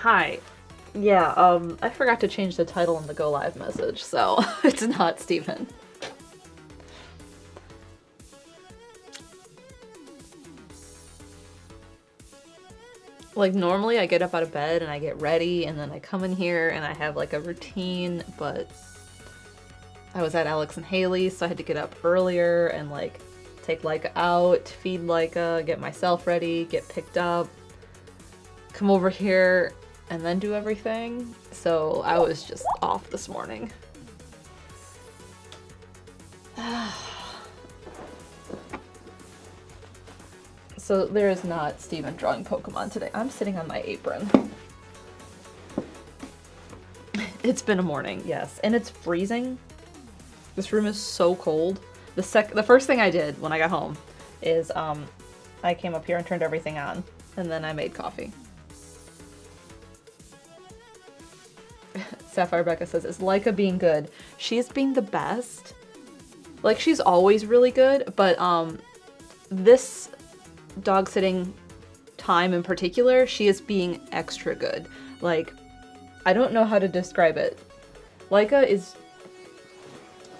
Hi. Yeah, I forgot to change the title in the go live message, so it's not Steven. Like, normally I get up out of bed and I get ready and then I come in here and I have like a routine, but I was at Alex and Haley, so I had to get up earlier and like take Leica out, feed Leica, get myself ready, get picked up, come over here, and then do everything. So I was just off this morning. So there is not Steven drawing Pokemon today. I'm sitting on my apron. It's been a morning, yes. And it's freezing. This room is so cold. The first thing I did when I got home is I came up here and turned everything on. And then I made coffee. Sapphire Becca says, is Leica being good? She is being the best. Like, she's always really good, but this dog sitting time in particular, she is being extra good. Like, I don't know how to describe it. Leica is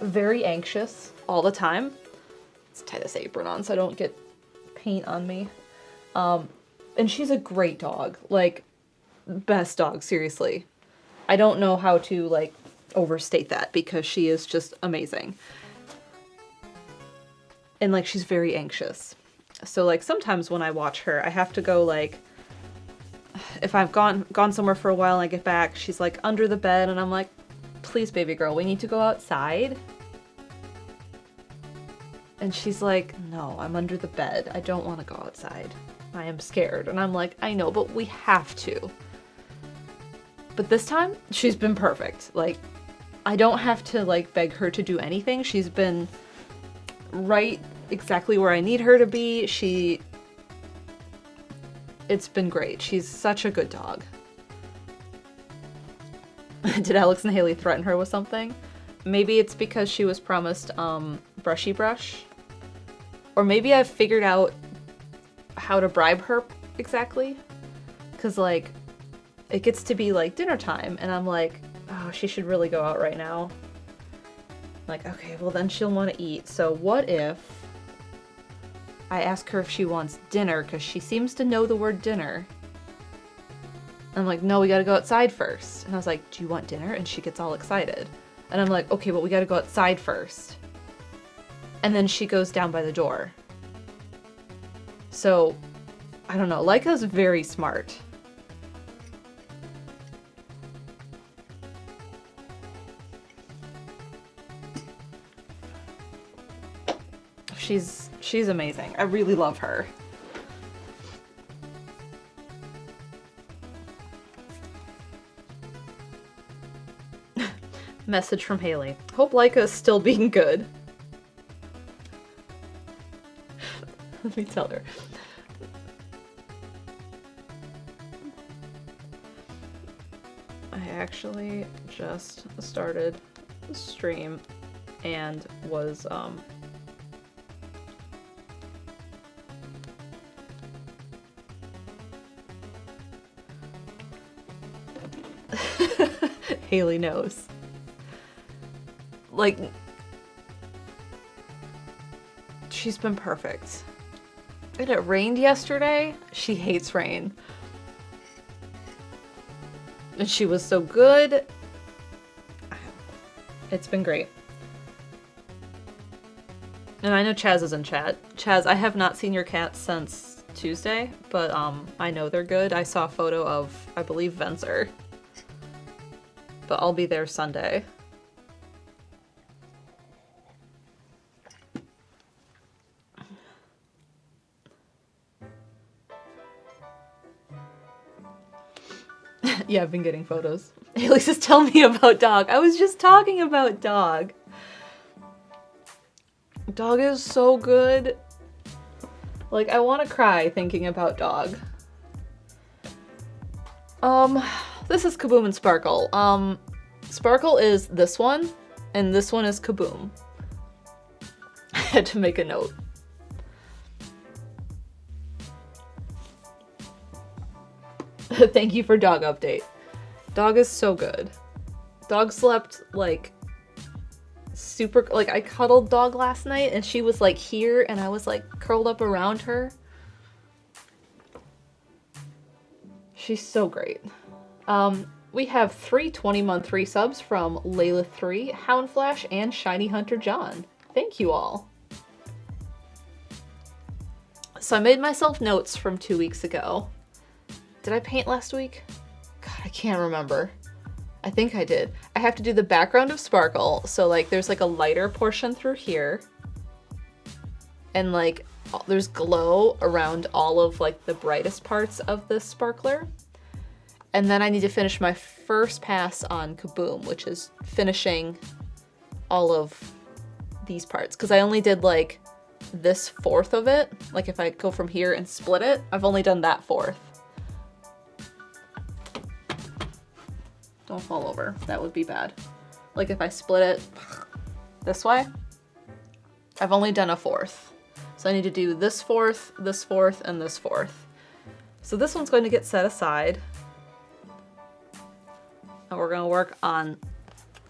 very anxious all the time. Let's tie this apron on so I don't get paint on me. And she's a great dog. Like, best dog, seriously. I don't know how to, like, overstate that because she is just amazing. And, like, she's very anxious. So, like, sometimes when I watch her, I have to go, like, if I've gone somewhere for a while and I get back, she's, like, under the bed, and I'm like, please, baby girl, we need to go outside. And she's like, no, I'm under the bed. I don't want to go outside. I am scared. And I'm like, I know, but we have to. But this time, she's been perfect. Like, I don't have to, like, beg her to do anything. She's been right exactly where I need her to be. It's been great. She's such a good dog. Did Alex and Haley threaten her with something? Maybe it's because she was promised brushy brush. Or maybe I've figured out how to bribe her exactly. Because, like, it gets to be, like, dinner time, and I'm like, oh, she should really go out right now. Like, okay, well then she'll want to eat. So what if I ask her if she wants dinner, because she seems to know the word dinner. I'm like, no, we gotta go outside first. And I was like, do you want dinner? And she gets all excited. And I'm like, okay, but we gotta go outside first. And then she goes down by the door. So, I don't know, Leica's very smart. She's amazing. I really love her. Message from Haley. Hope Leica is still being good. Let me tell her. I actually just started the stream and was Haley knows. Like, she's been perfect. And it rained yesterday. She hates rain. And she was so good. It's been great. And I know Chaz is in chat. Chaz, I have not seen your cats since Tuesday, but I know they're good. I saw a photo of, I believe, Venser. But I'll be there Sunday. Yeah, I've been getting photos. Haley says, tell me about dog. I was just talking about dog. Dog is so good. Like, I want to cry thinking about dog. This is Kaboom and Sparkle. Sparkle is this one, and this one is Kaboom. I had to make a note. Thank you for dog update. Dog is so good. Dog slept like super, like I cuddled dog last night and she was like here and I was like curled up around her. She's so great. We have 3 20-month resubs from Layla3, Houndflash, and Shiny Hunter John. Thank you all. So I made myself notes from 2 weeks ago. Did I paint last week? God, I can't remember. I think I did. I have to do the background of Sparkle. So like there's like a lighter portion through here. And like there's glow around all of like the brightest parts of this sparkler. And then I need to finish my first pass on Kaboom, which is finishing all of these parts. Because I only did like this fourth of it. Like if I go from here and split it, I've only done that fourth. Don't fall over. That would be bad. Like if I split it this way, I've only done a fourth. So I need to do this fourth, and this fourth. So this one's going to get set aside. And we're going to work on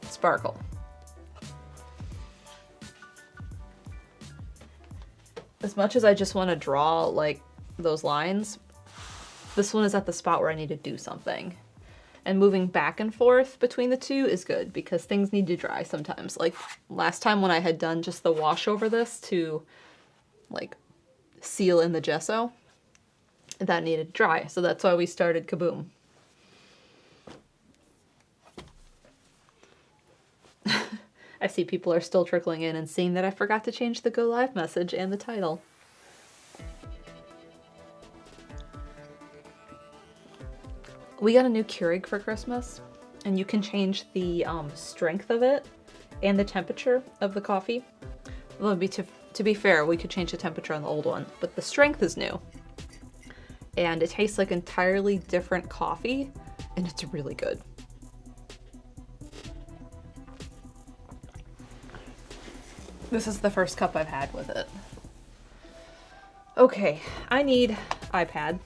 Sparkle. As much as I just want to draw like those lines, this one is at the spot where I need to do something. And moving back and forth between the two is good because things need to dry sometimes. Like last time when I had done just the wash over this to like seal in the gesso, that needed to dry. So that's why we started Kaboom. I see people are still trickling in and seeing that I forgot to change the go live message and the title. We got a new Keurig for Christmas, and you can change the strength of it and the temperature of the coffee. Well, to be fair, we could change the temperature on the old one, but the strength is new. And it tastes like entirely different coffee, and it's really good. This is the first cup I've had with it. Okay, I need iPad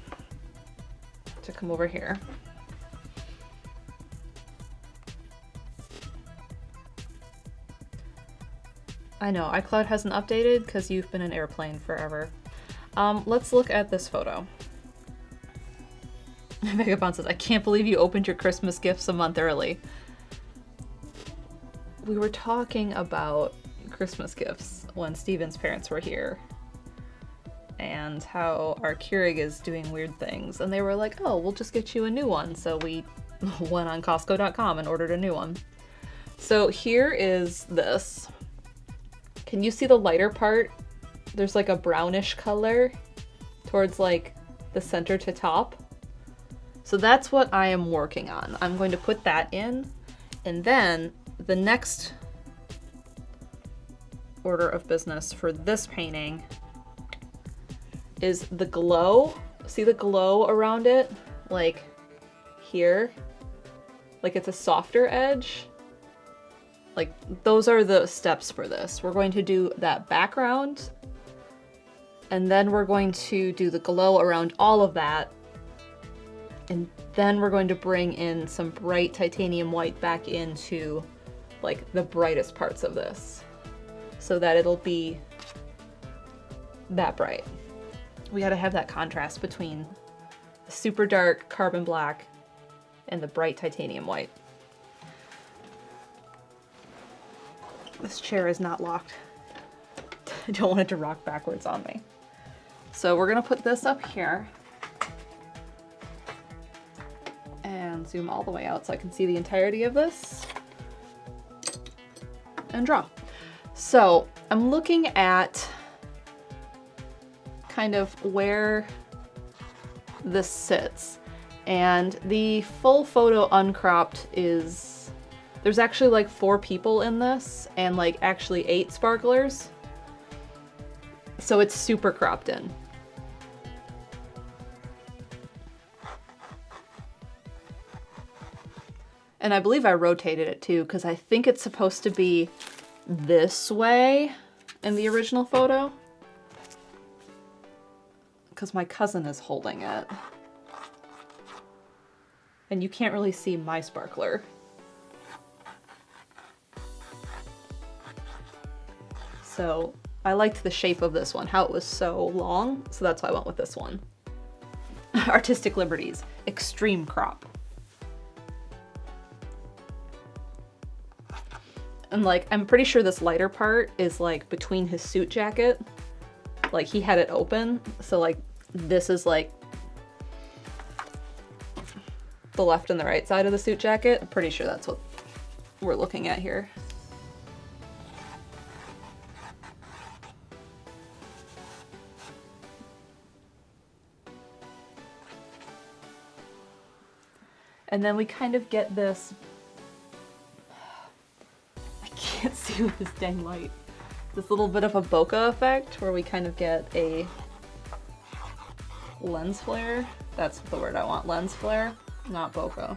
to come over here. I know, iCloud hasn't updated because you've been an airplane forever. Let's look at this photo. Vagabond says, I can't believe you opened your Christmas gifts a month early. We were talking about Christmas gifts when Steven's parents were here and how our Keurig is doing weird things, and they were like, oh, we'll just get you a new one. So we went on Costco.com and ordered a new one. So here is this. Can you see the lighter part? There's like a brownish color towards like the center to top. So that's what I am working on. I'm going to put that in, and then the next order of business for this painting is the glow. See the glow around it? Like here? Like it's a softer edge. Like those are the steps for this. We're going to do that background, and then we're going to do the glow around all of that. And then we're going to bring in some bright titanium white back into like the brightest parts of this, so that it'll be that bright. We gotta have that contrast between the super dark carbon black and the bright titanium white. This chair is not locked. I don't want it to rock backwards on me. So we're gonna put this up here and zoom all the way out so I can see the entirety of this and draw. So I'm looking at kind of where this sits, and the full photo uncropped is, there's actually like 4 people in this and like actually 8 sparklers. So it's super cropped in. And I believe I rotated it too, because I think it's supposed to be this way in the original photo. Because my cousin is holding it. And you can't really see my sparkler. So I liked the shape of this one, how it was so long, so that's why I went with this one. Artistic Liberties, Extreme Crop. And like, I'm pretty sure this lighter part is like between his suit jacket. Like he had it open, so like this is like the left and the right side of the suit jacket. I'm pretty sure that's what we're looking at here. And then we kind of get this, I can't see with this dang light, this little bit of a bokeh effect where we kind of get a lens flare. That's the word I want, lens flare, not bokeh.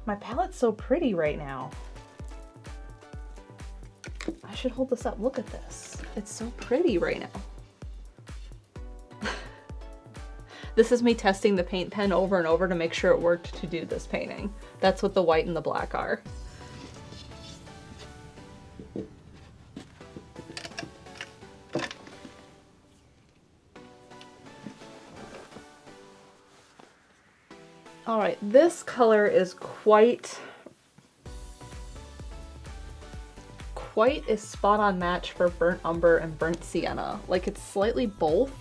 My palette's so pretty right now. I should hold this up. Look at this. It's so pretty right now. This is me testing the paint pen over and over to make sure it worked to do this painting. That's what the white and the black are. All right, this color is quite a spot-on match for burnt umber and burnt sienna. Like, it's slightly both.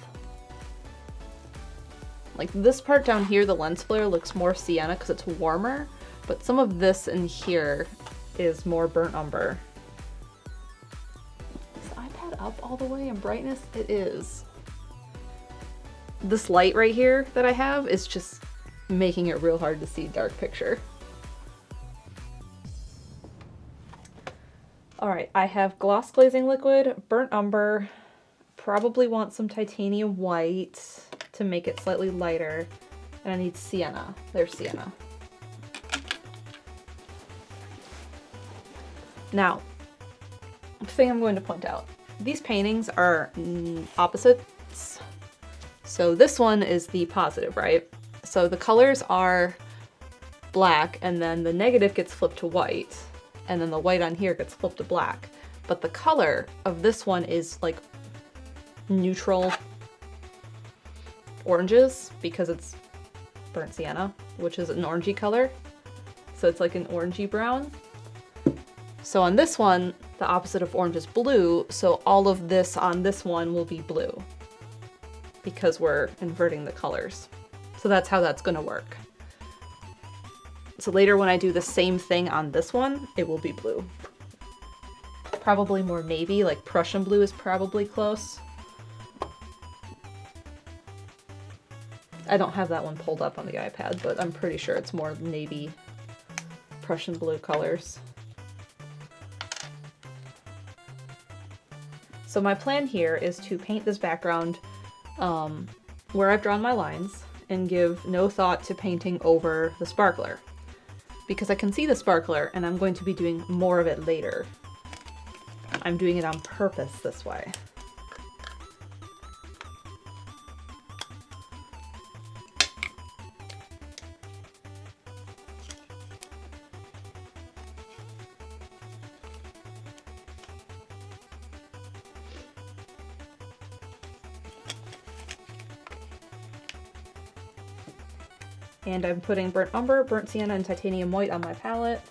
Like this part down here, the lens flare looks more sienna because it's warmer, but some of this in here is more burnt umber. Is the iPad up all the way in brightness? It is. This light right here that I have is just making it real hard to see dark picture. All right, I have gloss glazing liquid, burnt umber, probably want some titanium white to make it slightly lighter, and I need sienna. There's sienna. Now, the thing I'm going to point out, these paintings are opposites. So this one is the positive, right? So the colors are black, and then the negative gets flipped to white, and then the white on here gets flipped to black. But the color of this one is like neutral oranges because it's burnt sienna, which is an orangey color. So it's like an orangey brown. So on this one, the opposite of orange is blue, so all of this on this one will be blue because we're inverting the colors. So that's how that's gonna work. So later when I do the same thing on this one, it will be blue. Probably more navy, like Prussian blue is probably close. I don't have that one pulled up on the iPad, but I'm pretty sure it's more navy, Prussian blue colors. So my plan here is to paint this background where I've drawn my lines and give no thought to painting over the sparkler, because I can see the sparkler and I'm going to be doing more of it later. I'm doing it on purpose this way. And I'm putting burnt umber, burnt sienna, and titanium white on my palette,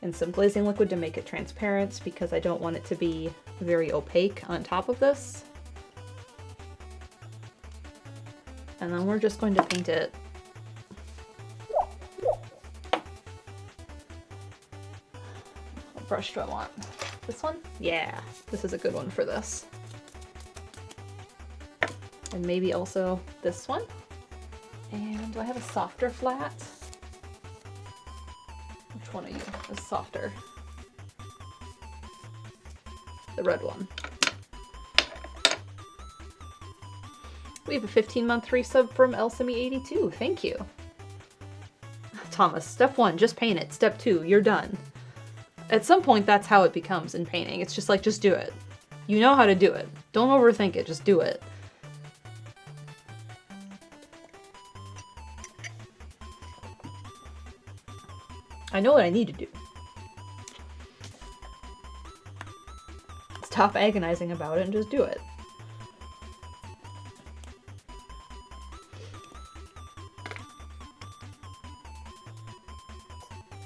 and some glazing liquid to make it transparent because I don't want it to be very opaque on top of this. And then we're just going to paint it. What brush do I want? This one? Yeah, this is a good one for this. And maybe also this one. And do I have a softer flat? Which one of you is softer? The red one. We have a 15-month resub from Elsimi82. Thank you. Thomas, step 1, just paint it. Step 2, you're done. At some point, that's how it becomes in painting. It's just like, just do it. You know how to do it. Don't overthink it, just do it. I know what I need to do. Stop agonizing about it and just do it.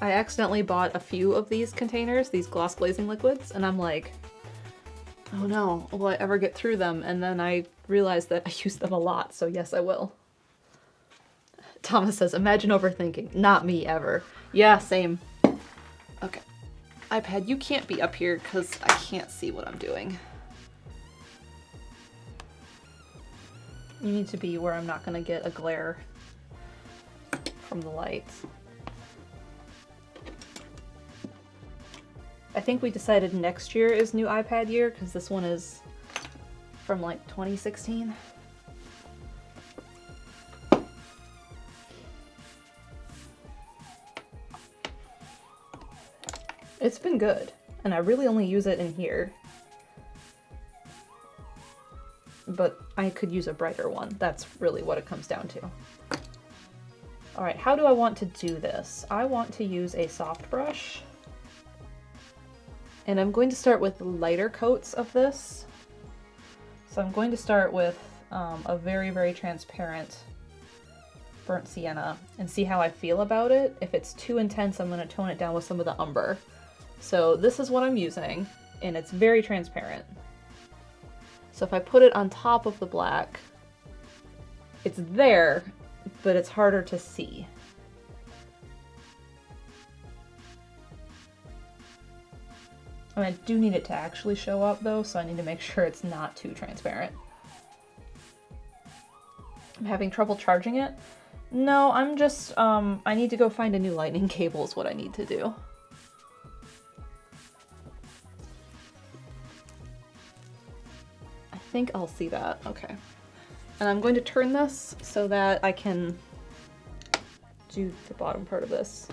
I accidentally bought a few of these containers, these gloss glazing liquids, and I'm like, oh no, will I ever get through them? And then I realized that I use them a lot, so yes, I will. Thomas says, imagine overthinking. Not me, ever. Yeah, same. Okay. iPad, you can't be up here because I can't see what I'm doing. You need to be where I'm not going to get a glare from the lights. I think we decided next year is new iPad year because this one is from like 2016. It's been good, and I really only use it in here. But I could use a brighter one. That's really what it comes down to. Alright, how do I want to do this? I want to use a soft brush. And I'm going to start with lighter coats of this. So I'm going to start with a very, very transparent burnt sienna and see how I feel about it. If it's too intense, I'm going to tone it down with some of the umber. So this is what I'm using, and it's very transparent. So if I put it on top of the black, it's there, but it's harder to see. I mean, I do need it to actually show up though, so I need to make sure it's not too transparent. I'm having trouble charging it. No, I'm just, I need to go find a new lightning cable is what I need to do. I think I'll see that, okay. And I'm going to turn this so that I can do the bottom part of this.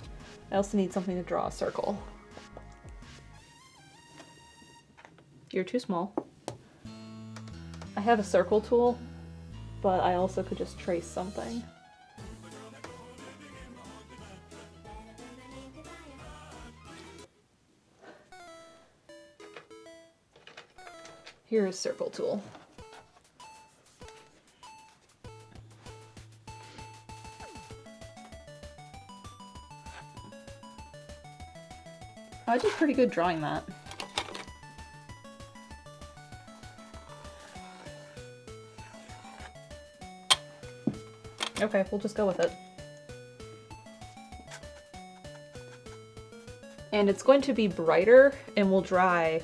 I also need something to draw a circle. You're too small. I have a circle tool, but I also could just trace something. Here's circle tool. I did pretty good drawing that. Okay, we'll just go with it. And it's going to be brighter and will dry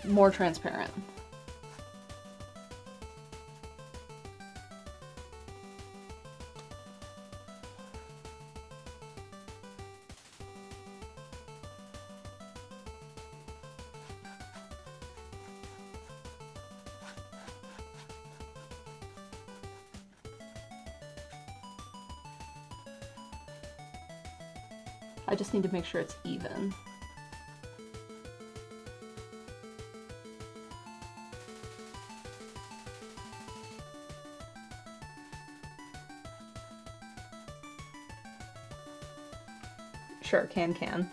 more transparent. I just need to make sure it's even. Sure, can.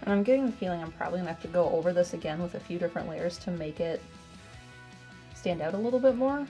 And I'm getting the feeling I'm probably gonna have to go over this again with a few different layers to make it stand out a little bit more.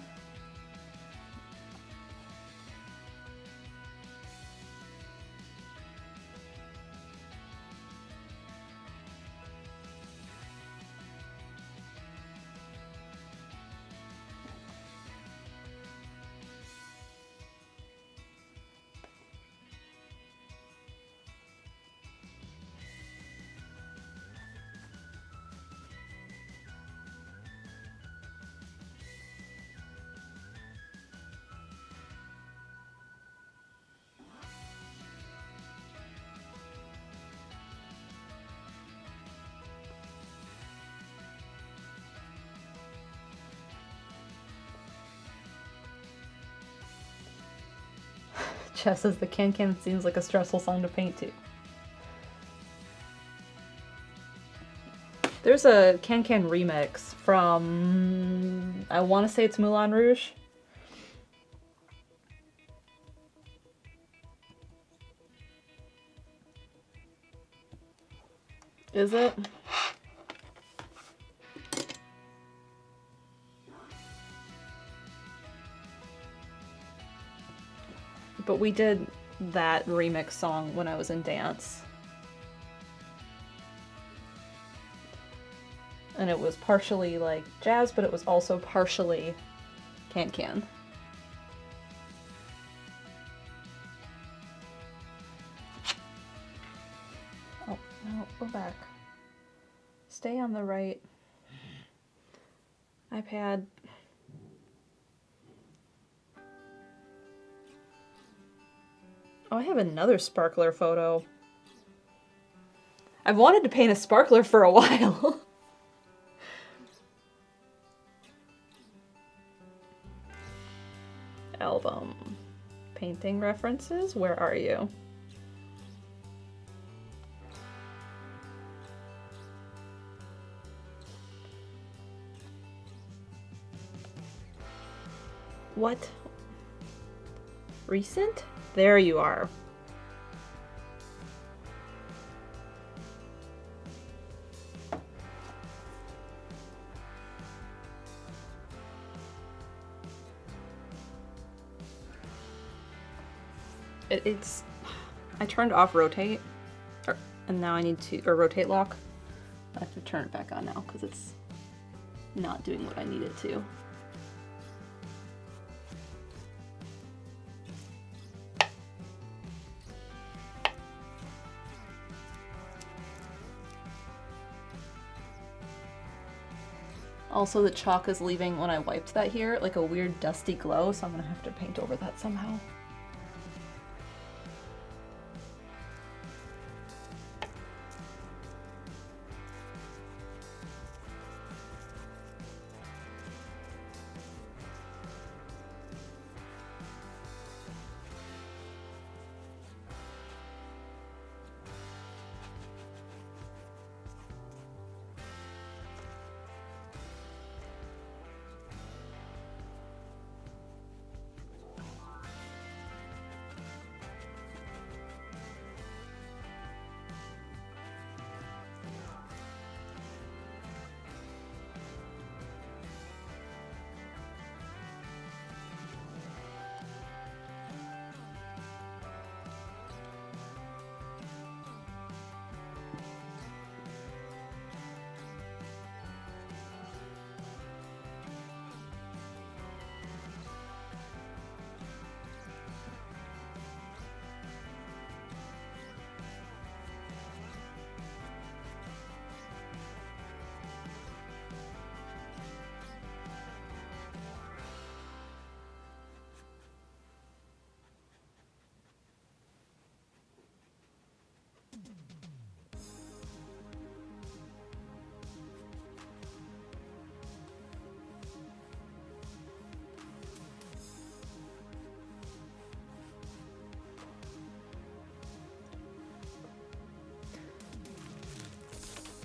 Chess says the Can Can seems like a stressful song to paint to. There's a Can Can remix from, I want to say it's Moulin Rouge. Is it? But we did that remix song when I was in dance. And it was partially like jazz, but it was also partially Can Can. Oh, no, go back. Stay on the right. iPad. Oh, I have another sparkler photo. I've wanted to paint a sparkler for a while. Album. Painting references? Where are you? What? Recent? There you are. It's... I turned off rotate, and now I need to... or rotate lock. I have to turn it back on now, because it's not doing what I need it to. Also, the chalk is leaving, when I wiped that here, like a weird dusty glow, so I'm gonna have to paint over that somehow.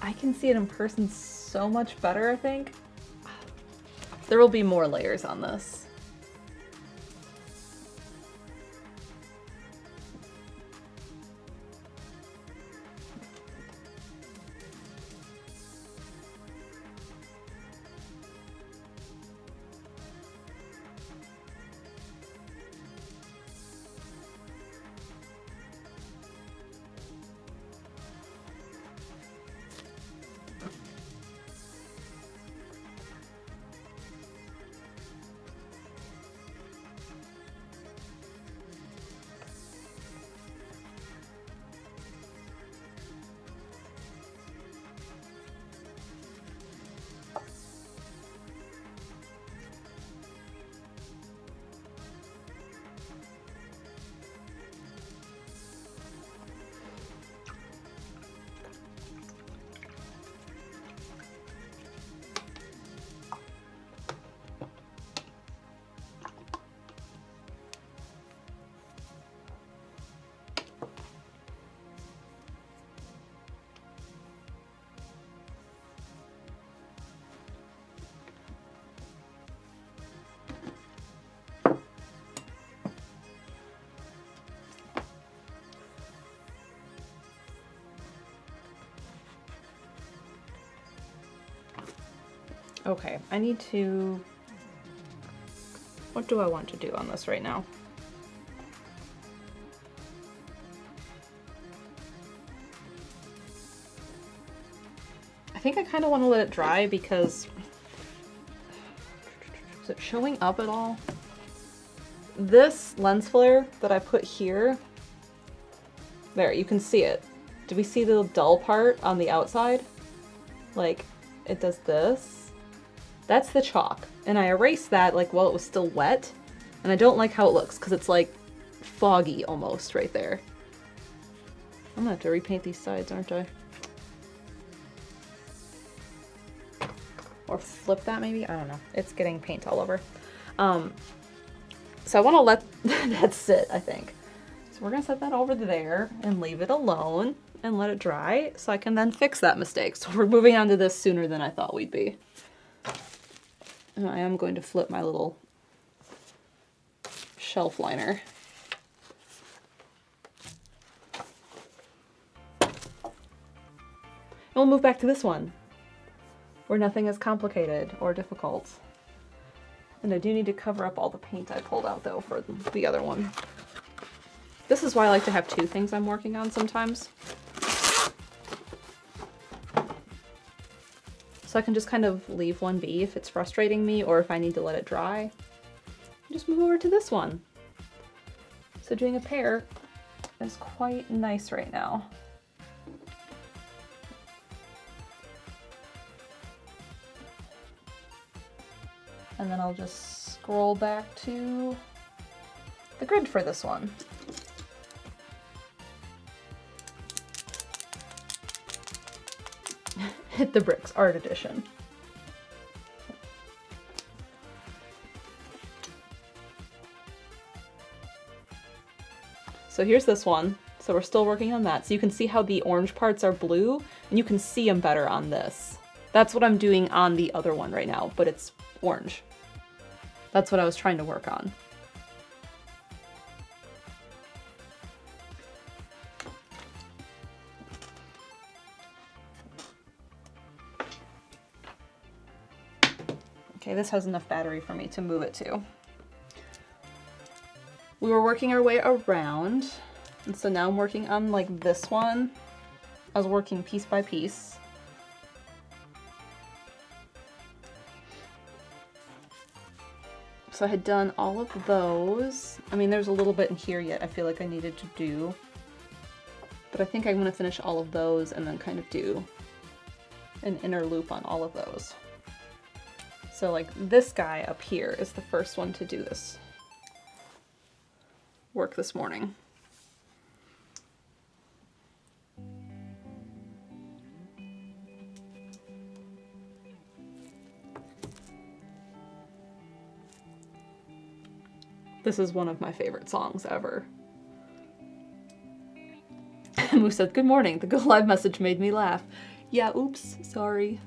I can see it in person so much better, I think. There will be more layers on this. Okay, I need to... What do I want to do on this right now? I think I kind of want to let it dry because... Is it showing up at all? This lens flare that I put here... There, you can see it. Do we see the dull part on the outside? Like, it does this. That's the chalk. And I erased that like while it was still wet. And I don't like how it looks because it's like foggy almost right there. I'm gonna have to repaint these sides, aren't I? Or flip that maybe? I don't know. It's getting paint all over. So I want to let that sit, I think. So we're going to set that over there and leave it alone and let it dry so I can then fix that mistake. So we're moving on to this sooner than I thought we'd be. And I am going to flip my little shelf liner. And we'll move back to this one, where nothing is complicated or difficult. And I do need to cover up all the paint I pulled out though for the other one. This is why I like to have two things I'm working on sometimes. So I can just kind of leave one be if it's frustrating me or if I need to let it dry. Just move over to this one. So doing a pair is quite nice right now. And then I'll just scroll back to the grid for this one. Hit the Bricks Art Edition. So here's this one. So we're still working on that. So you can see how the orange parts are blue, and you can see them better on this. That's what I'm doing on the other one right now, but it's orange. That's what I was trying to work on. Okay, this has enough battery for me to move it to. We were working our way around, and so now I'm working on like this one. I was working piece by piece. So I had done all of those. I mean, there's a little bit in here yet I feel like I needed to do. But I think I'm gonna finish all of those and then kind of do an inner loop on all of those. So like this guy up here is the first one to do this work this morning. This is one of my favorite songs ever. Moose said, "Good morning. The Go Live message made me laugh." Yeah, oops, sorry.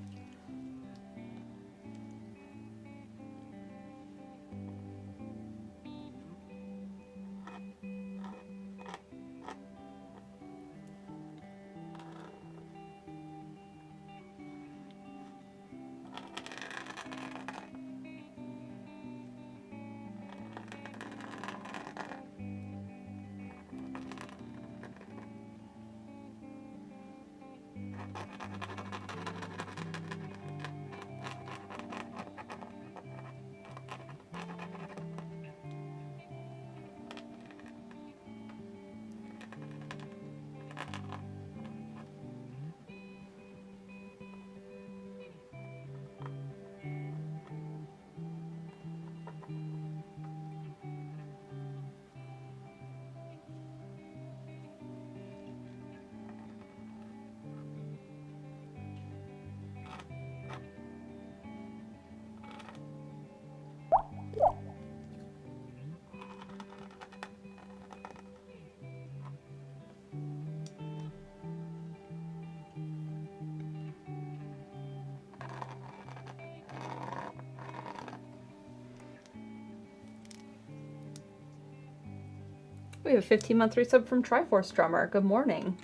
We have a 15-month resub from Triforce Drummer. Good morning.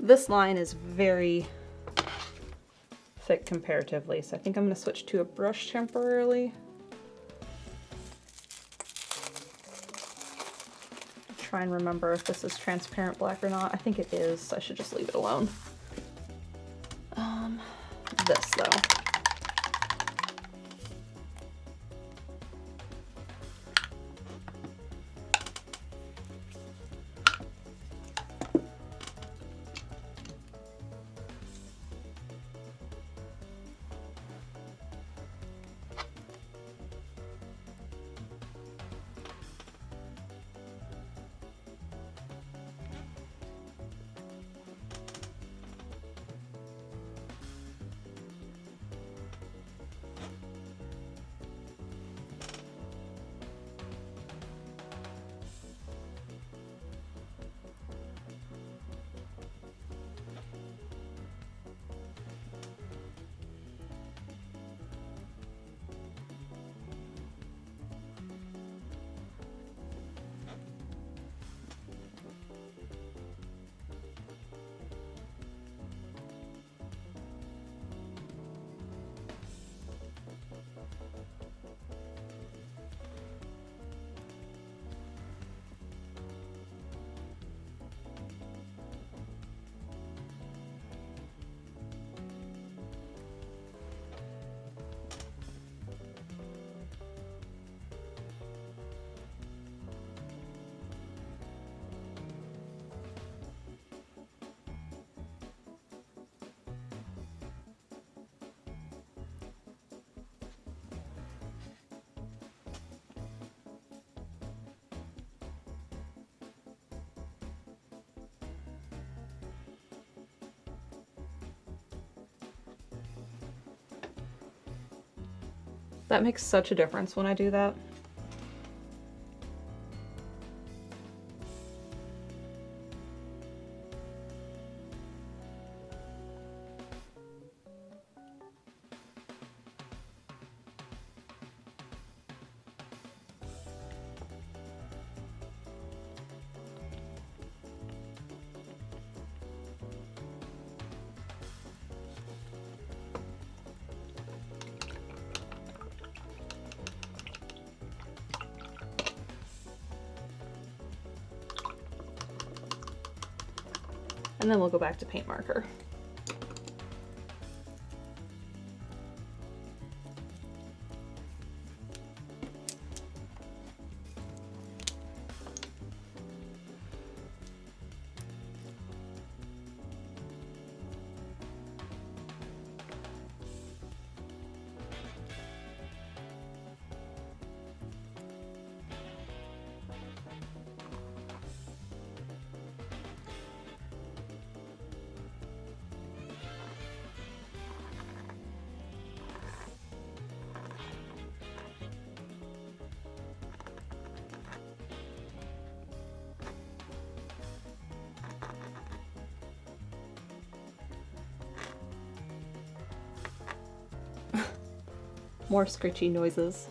This line is very thick comparatively, so I think I'm going to switch to a brush temporarily. Try and remember if this is transparent black or not. I think it is, so I should just leave it alone. This though. That makes such a difference when I do that. And then we'll go back to paint marker. More scritchy noises.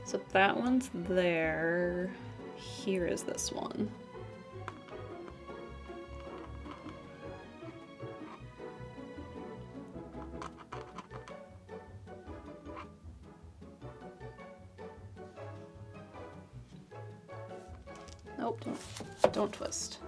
So that one's there. Here is this one. Nope, don't twist.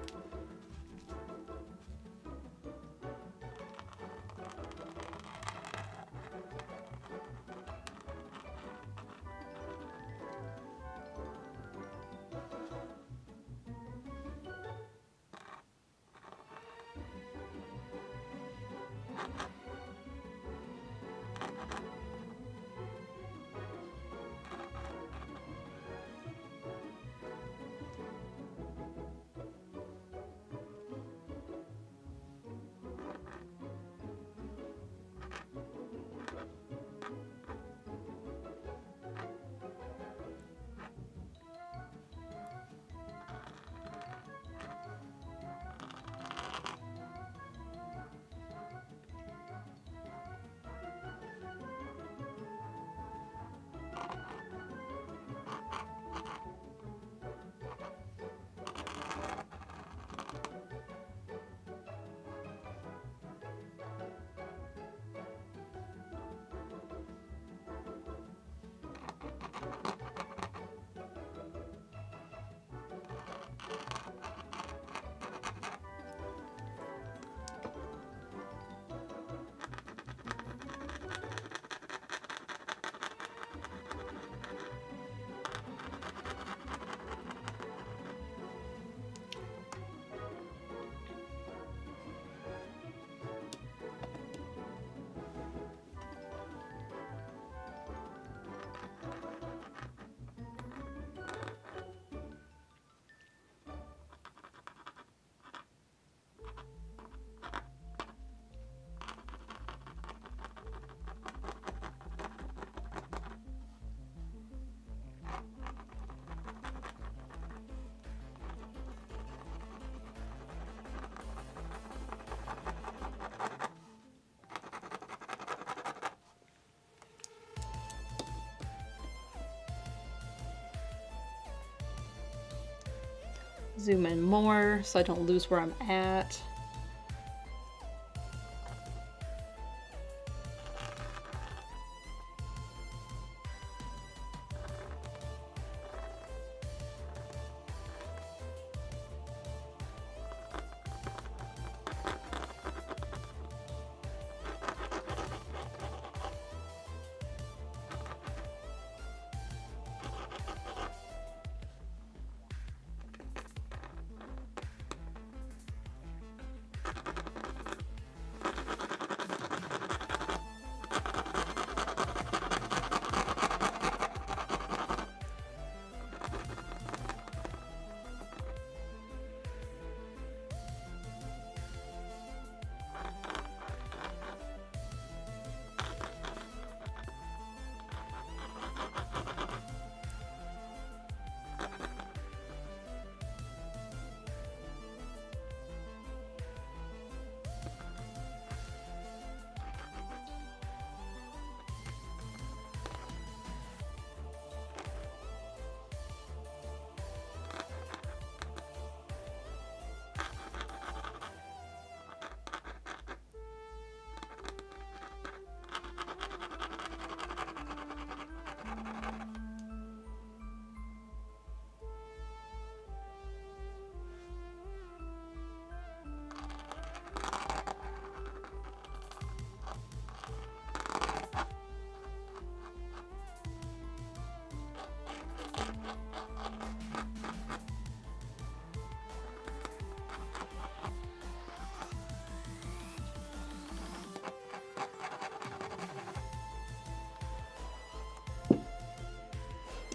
Zoom in more so I don't lose where I'm at.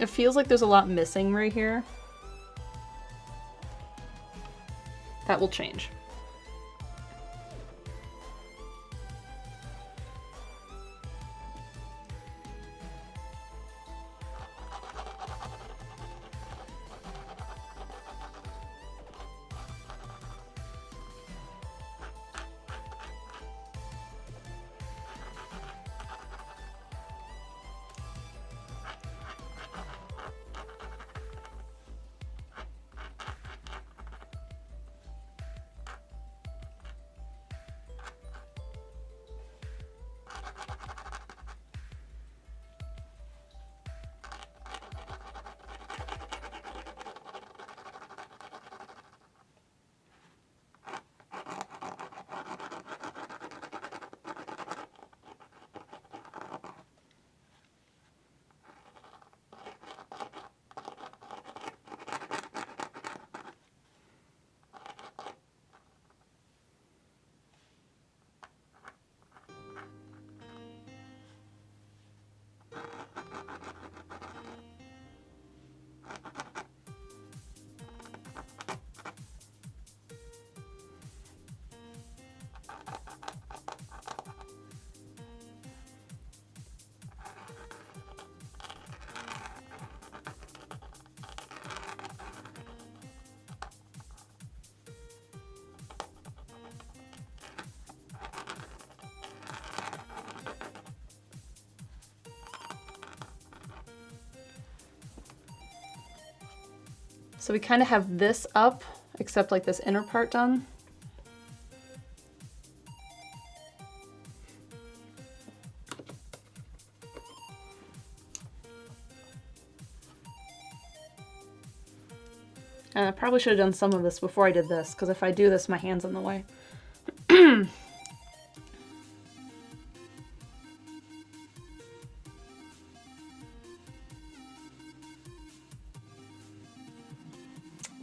It feels like there's a lot missing right here. That will change. So we kind of have this up, except like this inner part done. And I probably should have done some of this before I did this, because if I do this, my hand's in the way.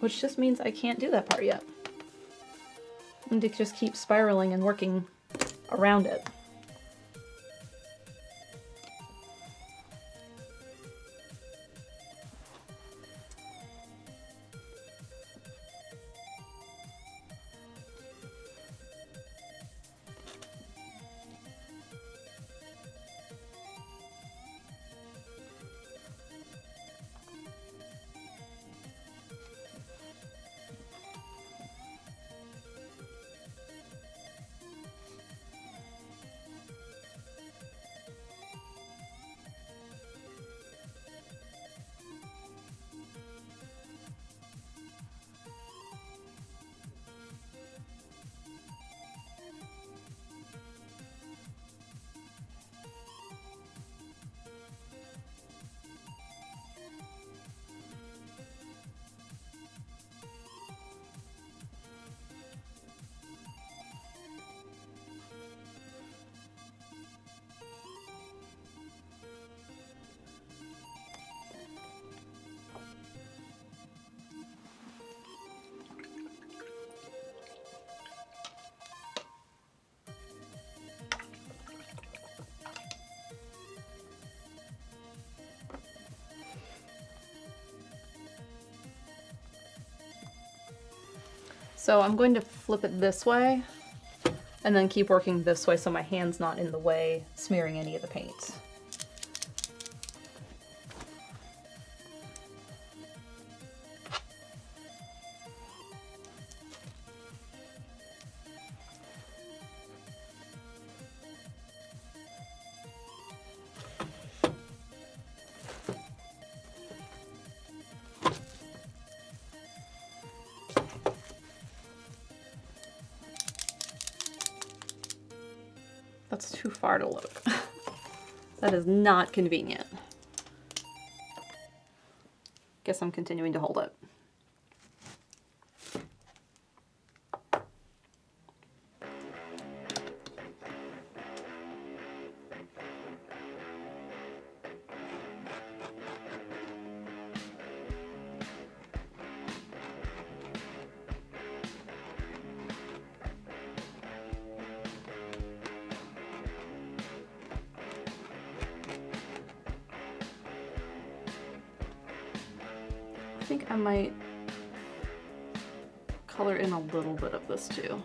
Which just means I can't do that part yet. I need to just keep spiraling and working around it. So I'm going to flip it this way and then keep working this way so my hand's not in the way, smearing any of the paint. That's too far to look. That is not convenient. Guess I'm continuing to hold it. I think I might color in a little bit of this too.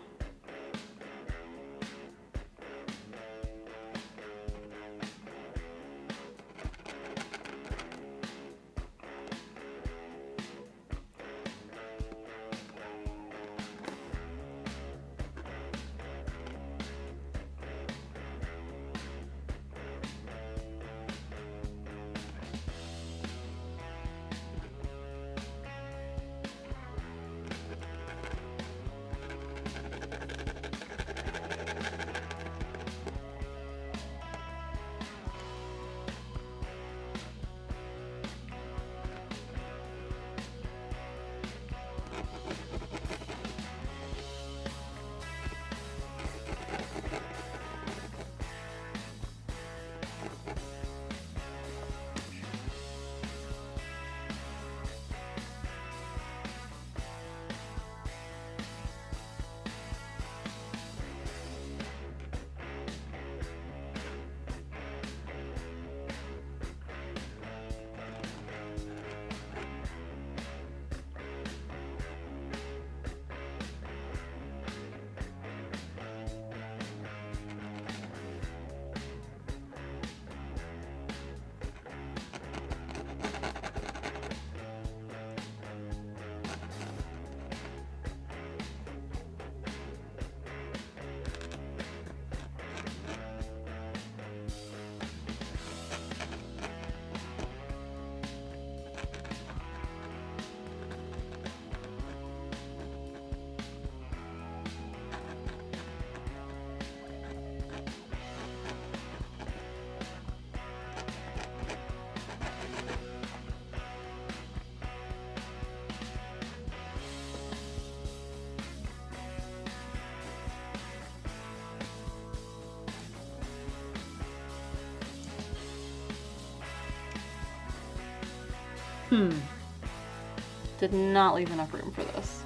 Did not leave enough room for this.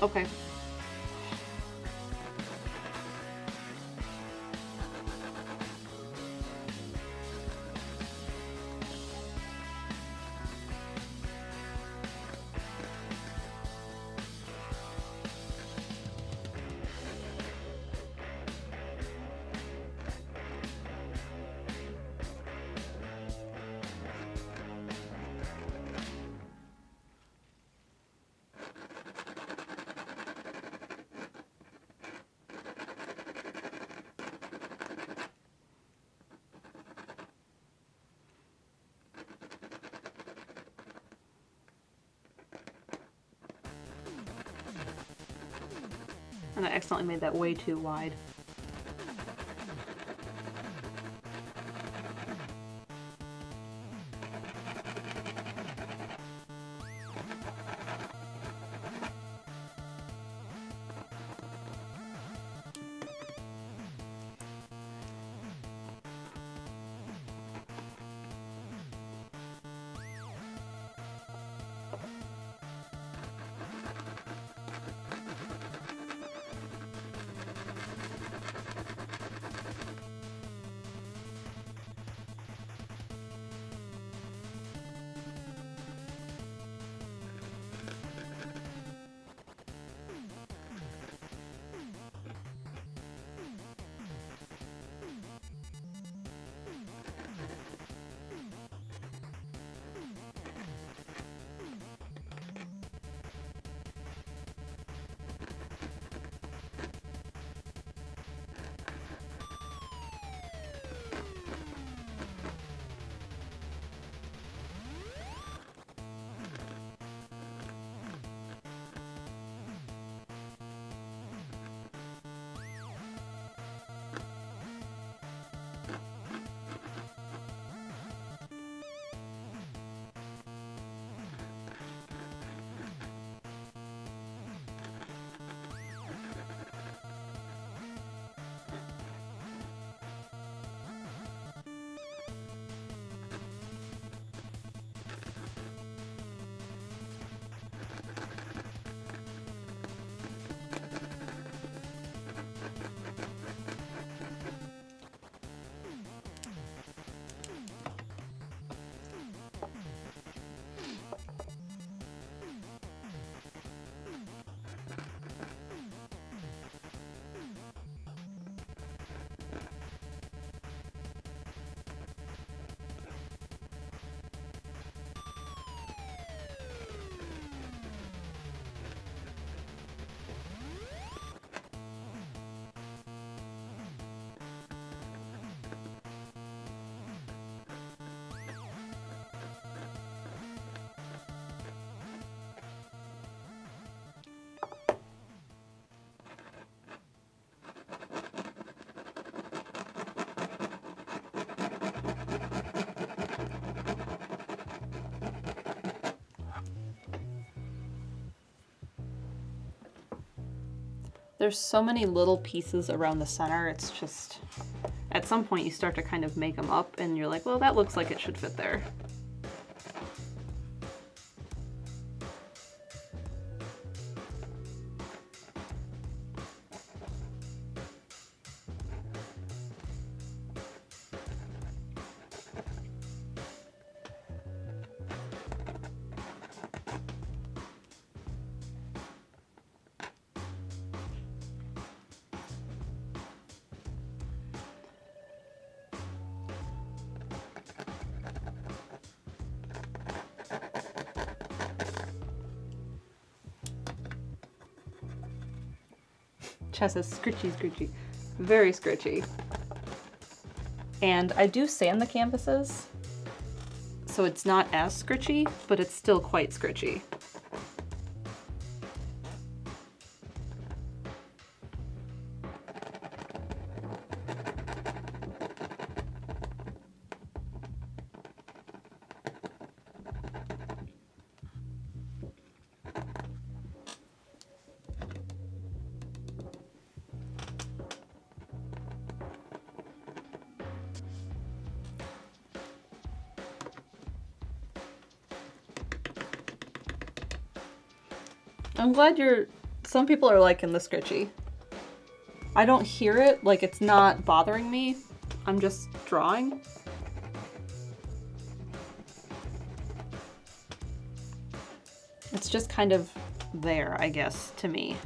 Okay. And I accidentally made that way too wide. There's so many little pieces around the center, it's just, at some point you start to kind of make them up and you're like, well, that looks like it should fit there. Chest is scritchy, scritchy. Very scritchy. And I do sand the canvases, so it's not as scritchy, but it's still quite scritchy. I'm glad some people are liking the scritchy. I don't hear it, like it's not bothering me. I'm just drawing. It's just kind of there, I guess, to me.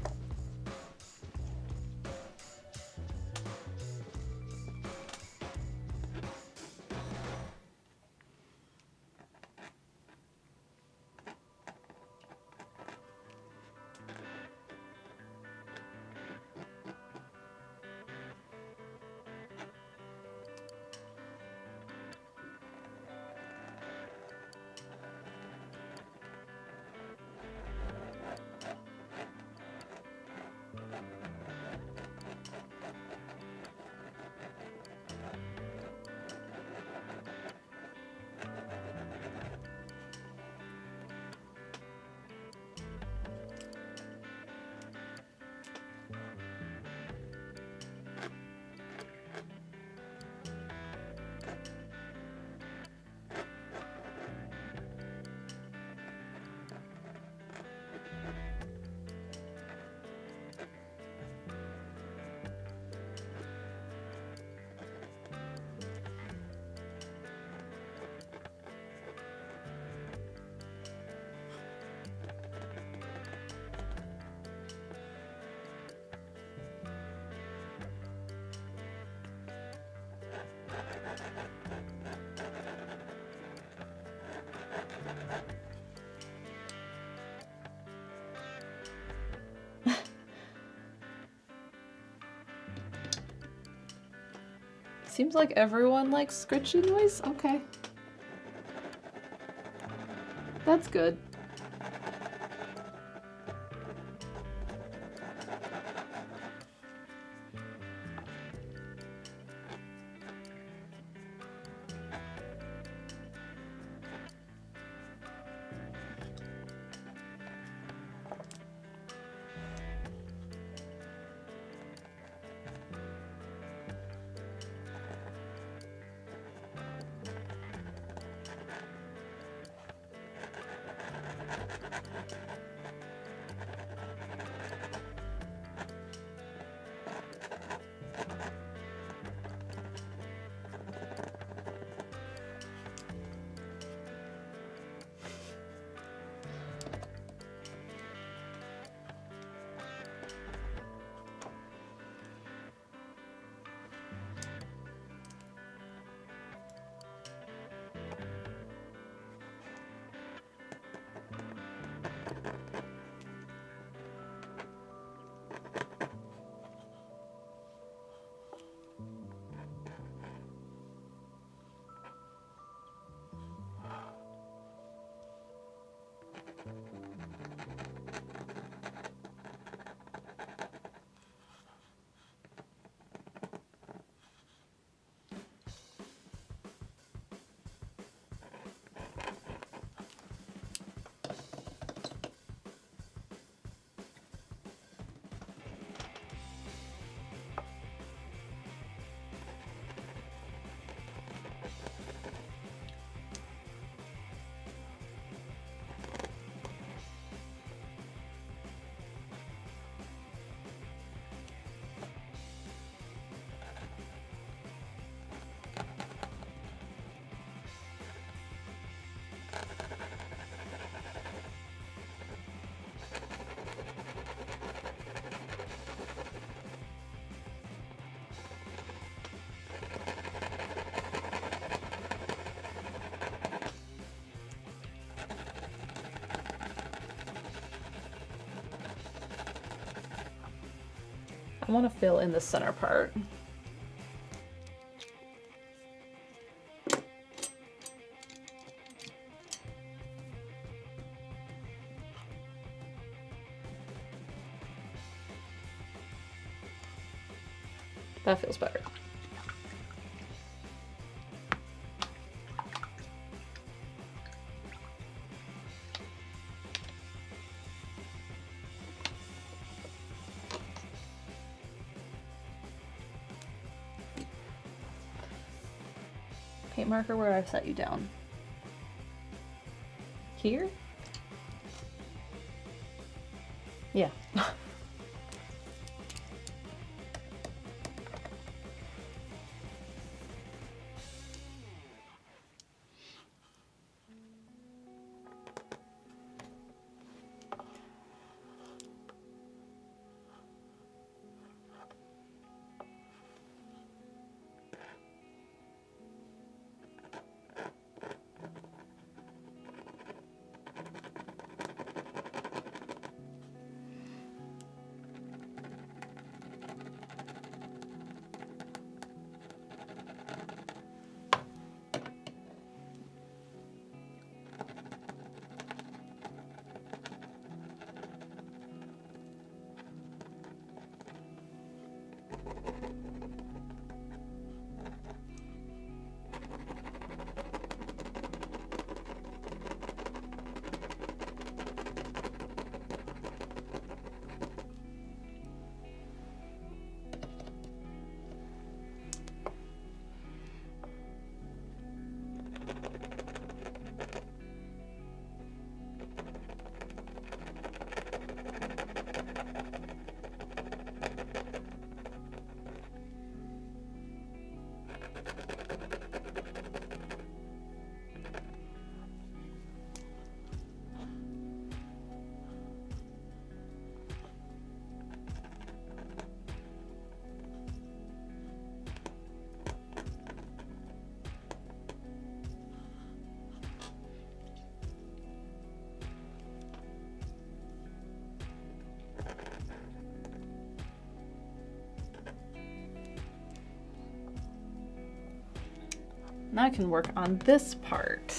Seems like everyone likes scritchy noise? Okay. That's good. I want to fill in the center part. That feels better. Paint marker, where I've set you down. Here? Yeah. Now I can work on this part.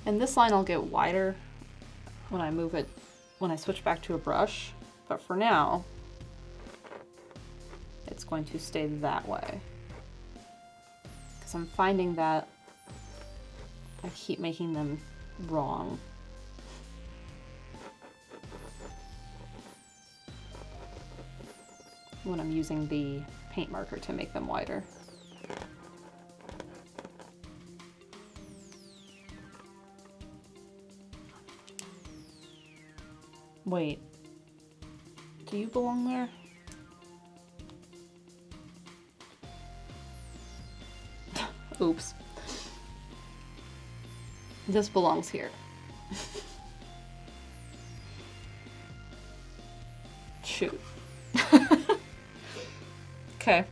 And this line will get wider when I move it, when I switch back to a brush. But for now, it's going to stay that way. Because I'm finding that I keep making them wrong. When I'm using the paint marker to make them wider. Wait, do you belong there? Oops. This belongs here. Shoot. Okay.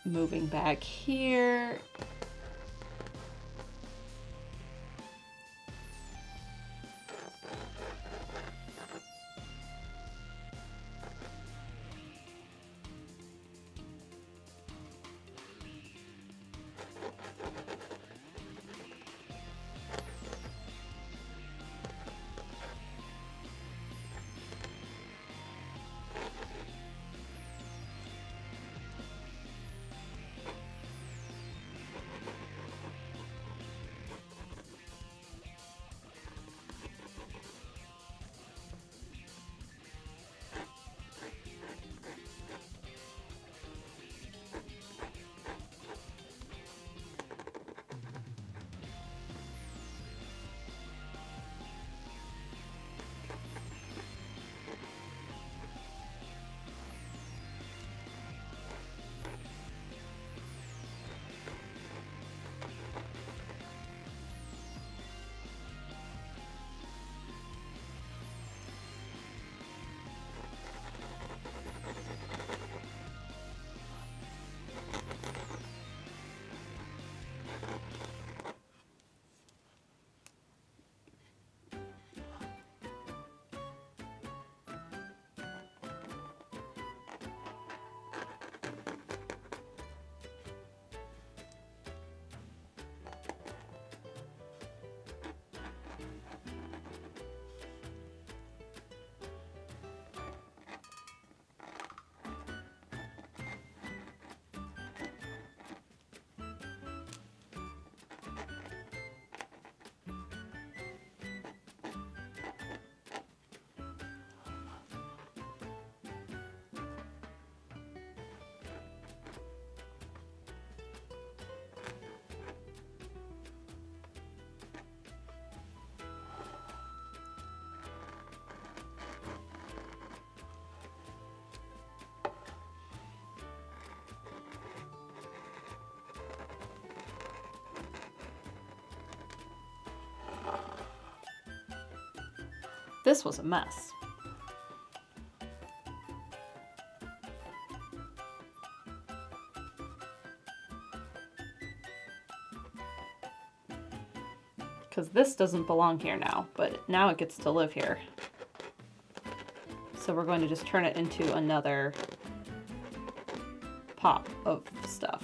moving back here. This was a mess. Because this doesn't belong here now, but now it gets to live here. So we're going to just turn it into another pop of stuff.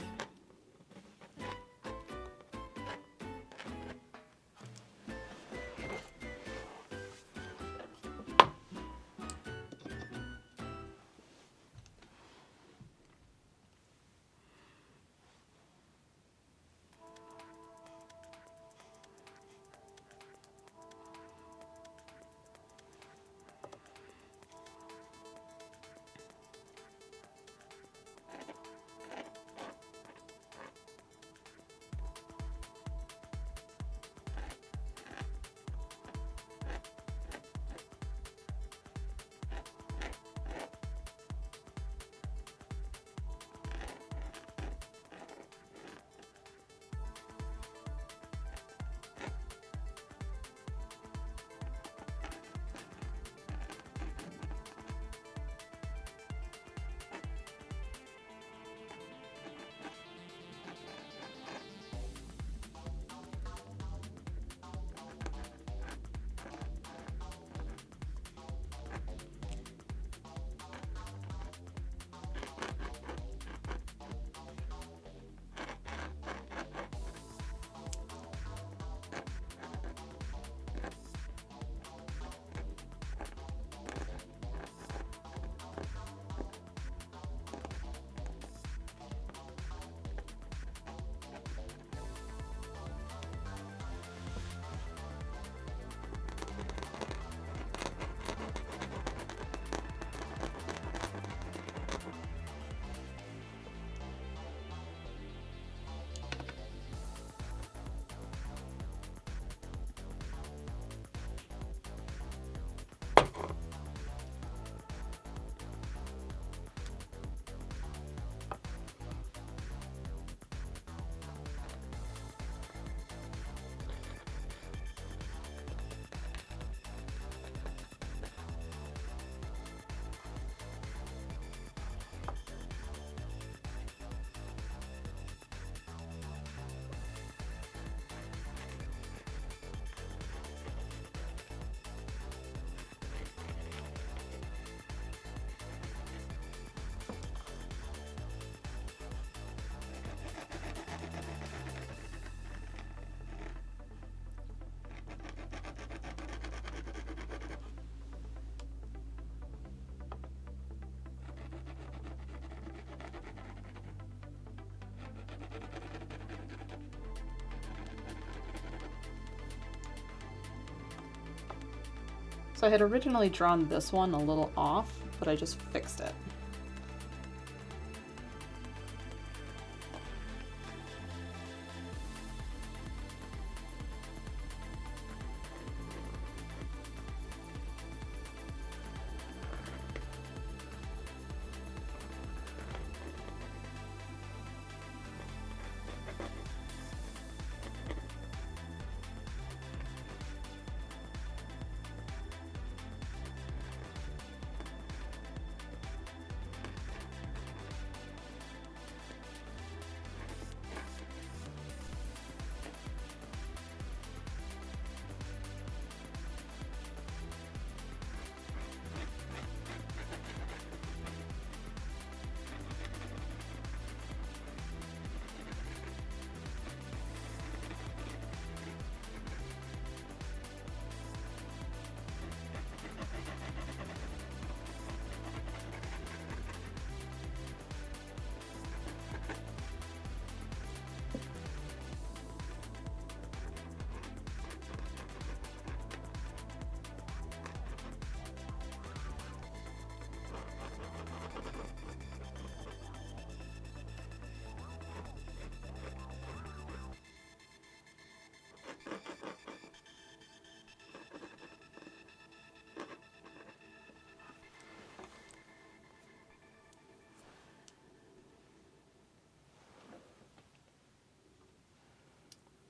So I had originally drawn this one a little off, but I just fixed it.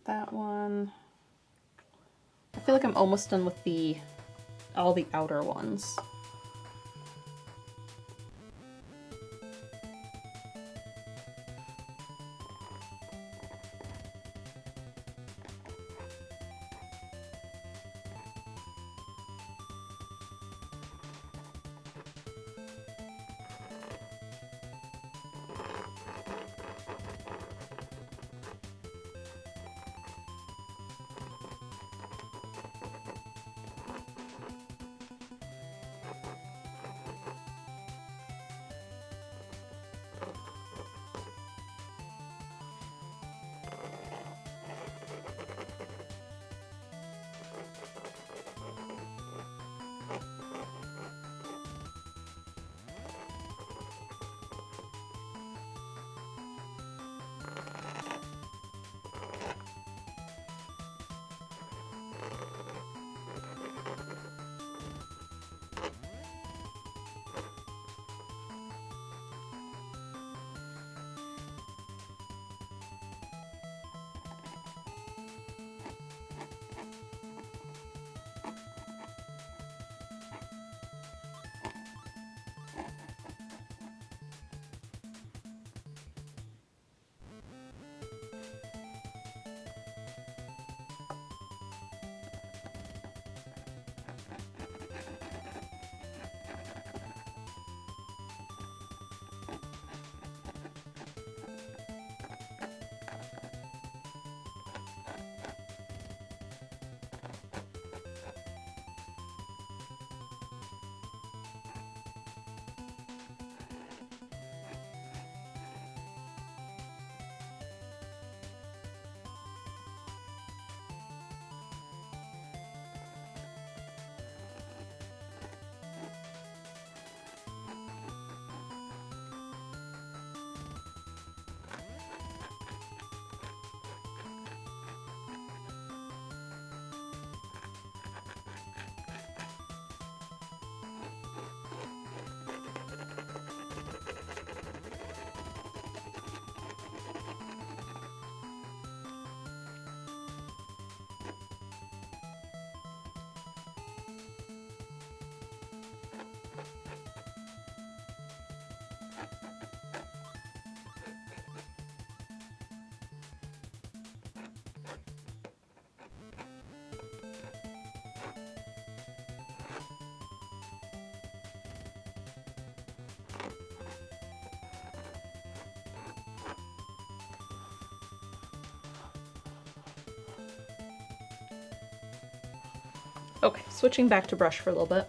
That one. I feel like I'm almost done with all the outer ones. Okay, switching back to brush for a little bit.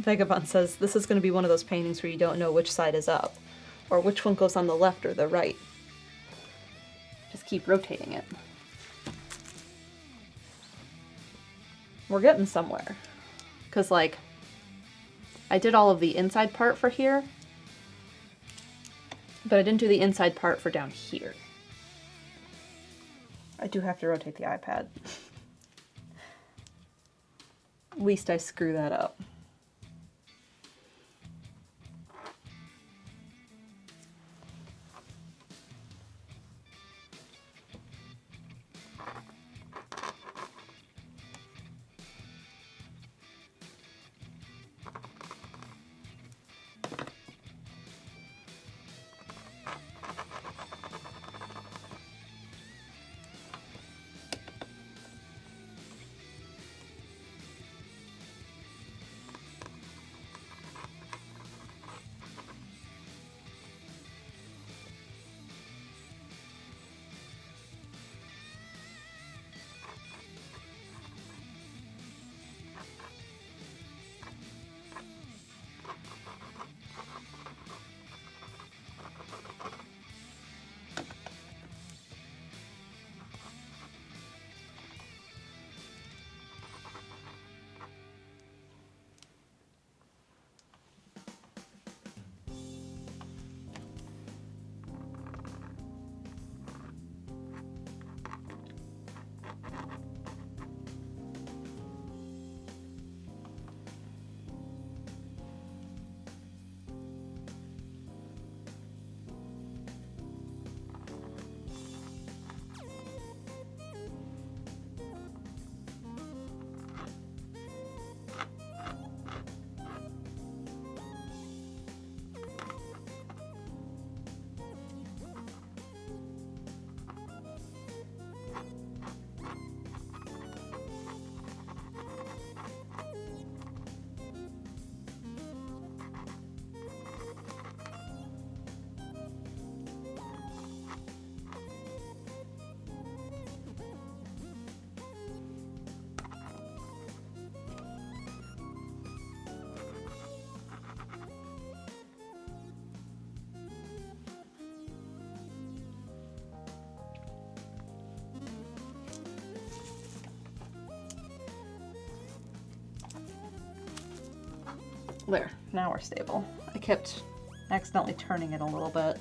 Vagabond says, this is going to be one of those paintings where you don't know which side is up, or which one goes on the left or the right. Just keep rotating it. We're getting somewhere. Because, like, I did all of the inside part for here, but I didn't do the inside part for down here. I do have to rotate the iPad. At least I screw that up. There, now we're stable. I kept accidentally turning it a little bit.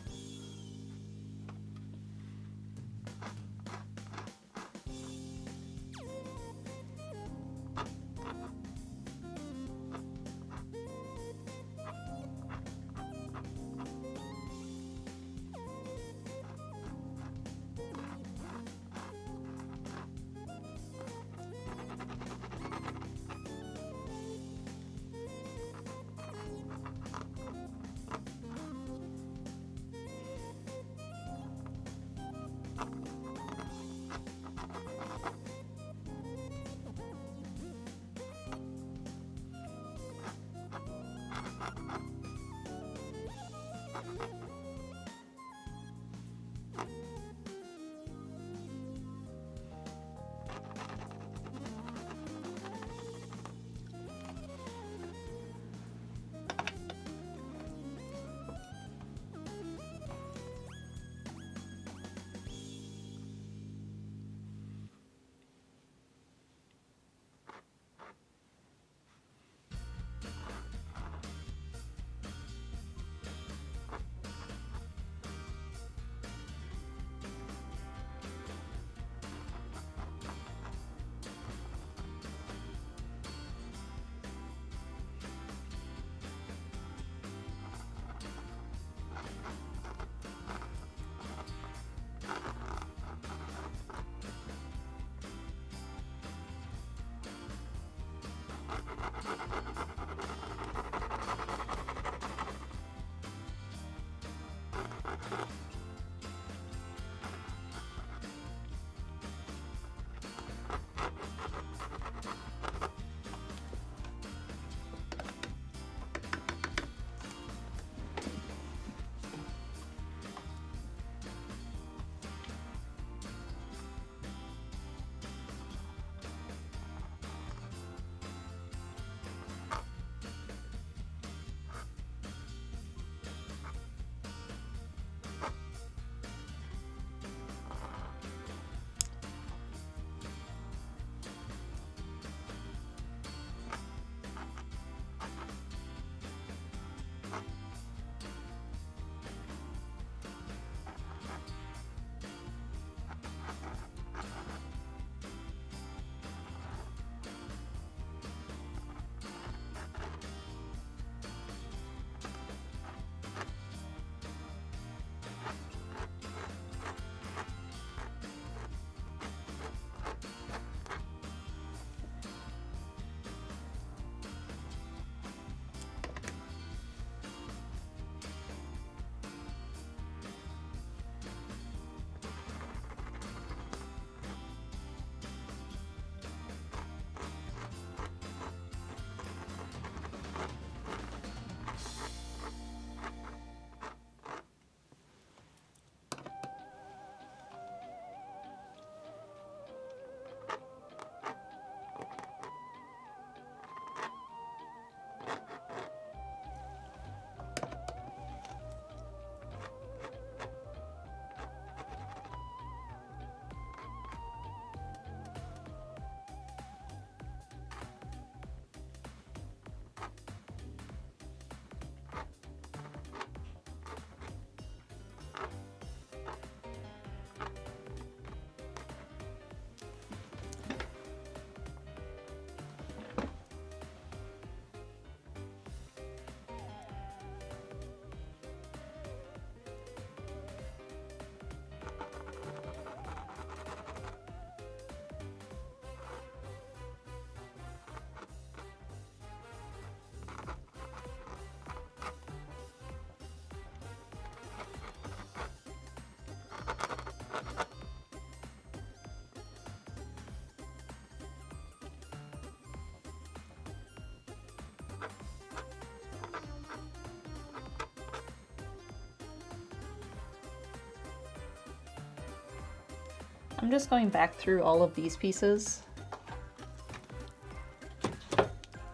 I'm just going back through all of these pieces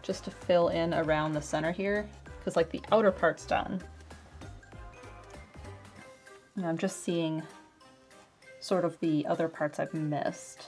just to fill in around the center here, because like the outer part's done. And I'm just seeing sort of the other parts I've missed.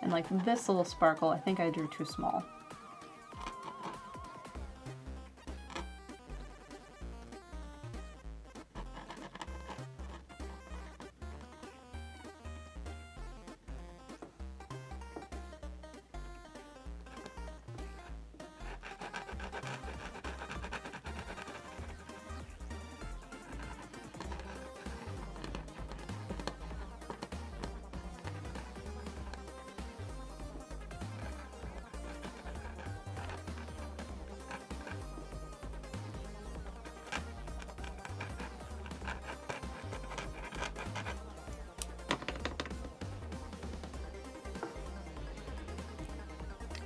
And like this little sparkle, I think I drew too small.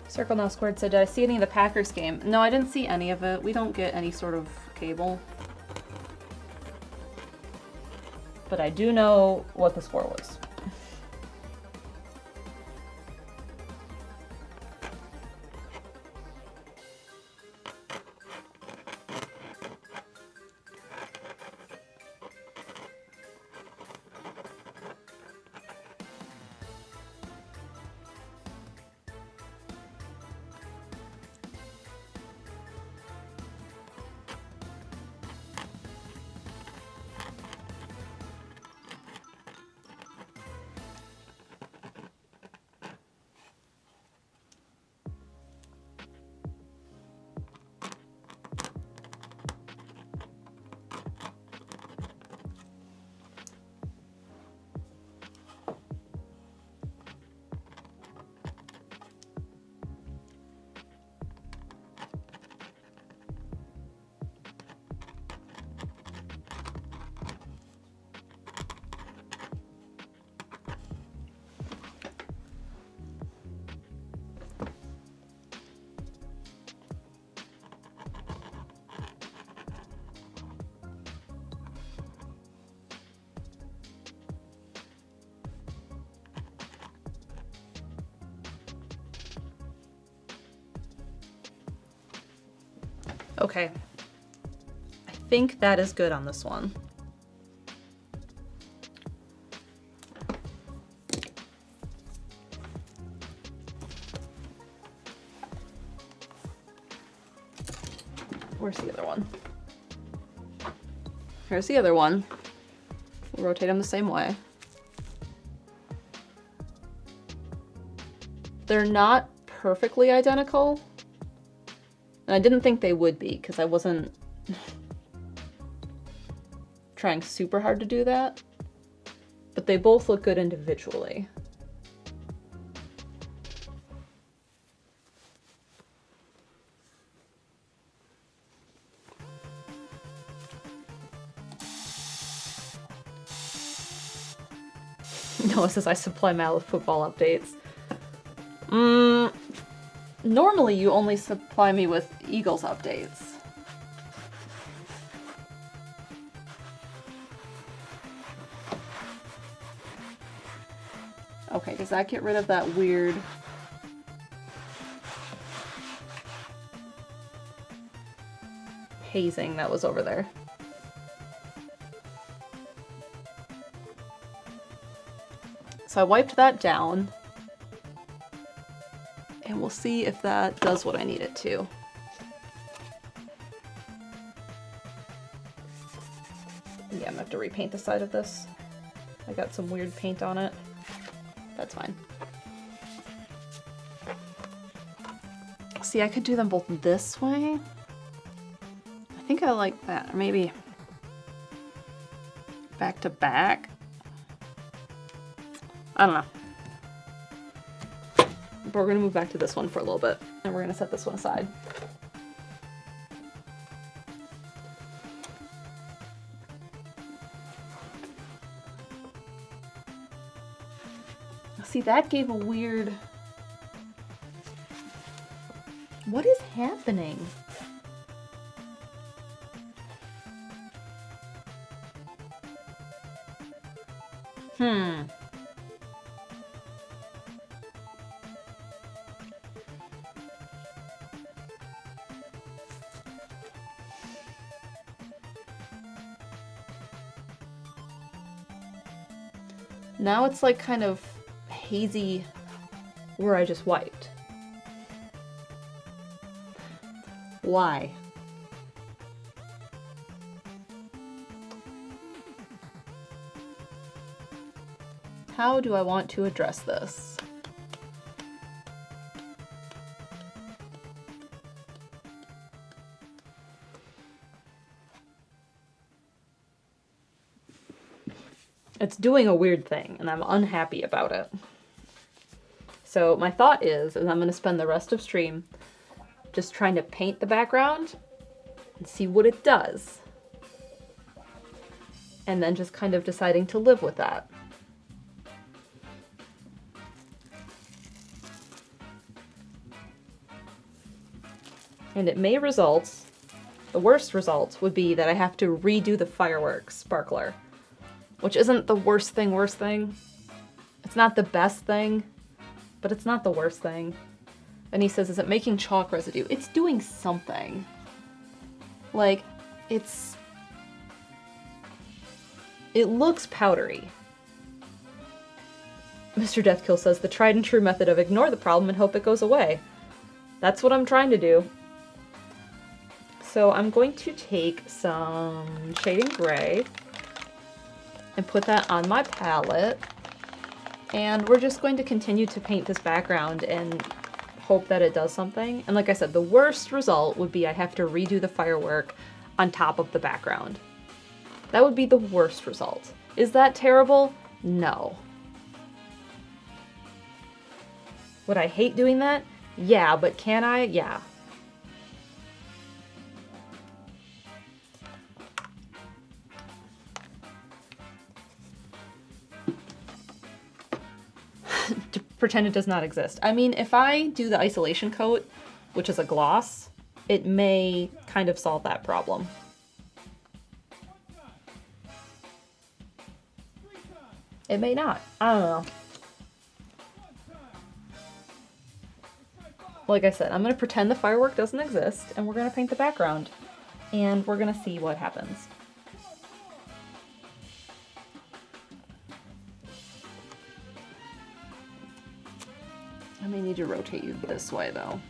Circle Now Squared said, did I see any of the Packers game? No, I didn't see any of it. We don't get any sort of cable. But I do know what the score was. Okay. I think that is good on this one. Where's the other one? Here's the other one. We'll rotate them the same way. They're not perfectly identical. And I didn't think they would be, because I wasn't trying super hard to do that. But they both look good individually. Noah says I supply Mal with football updates. Normally you only supply me with Eagles updates. Okay, does that get rid of that weird hazing that was over there. So I wiped that down. And we'll see if that does what I need it to. Yeah, I'm gonna have to repaint the side of this. I got some weird paint on it. That's fine. See, I could do them both this way. I think I like that. Or maybe back to back. I don't know. But we're gonna move back to this one for a little bit, and we're gonna set this one aside. See, that gave a weird... What is happening? Now it's like kind of hazy where I just wiped. Why? How do I want to address this? It's doing a weird thing, and I'm unhappy about it. So my thought is I'm going to spend the rest of stream just trying to paint the background and see what it does. And then just kind of deciding to live with that. And it may result, the worst result would be that I have to redo the fireworks sparkler. Which isn't the worst thing. It's not the best thing, but it's not the worst thing. And he says, is it making chalk residue? It's doing something. Like, it looks powdery. Mr. Deathkill says, the tried and true method of ignore the problem and hope it goes away. That's what I'm trying to do. So I'm going to take some shading gray and put that on my palette. And we're just going to continue to paint this background and hope that it does something. And like I said, the worst result would be I have to redo the firework on top of the background. That would be the worst result. Is that terrible? No. Would I hate doing that? Yeah, but can I? Yeah. To pretend it does not exist. I mean, if I do the isolation coat, which is a gloss, it may kind of solve that problem. It may not. I don't know. Like I said, I'm going to pretend the firework doesn't exist, and we're going to paint the background, and we're going to see what happens. I may need to rotate you this way, though.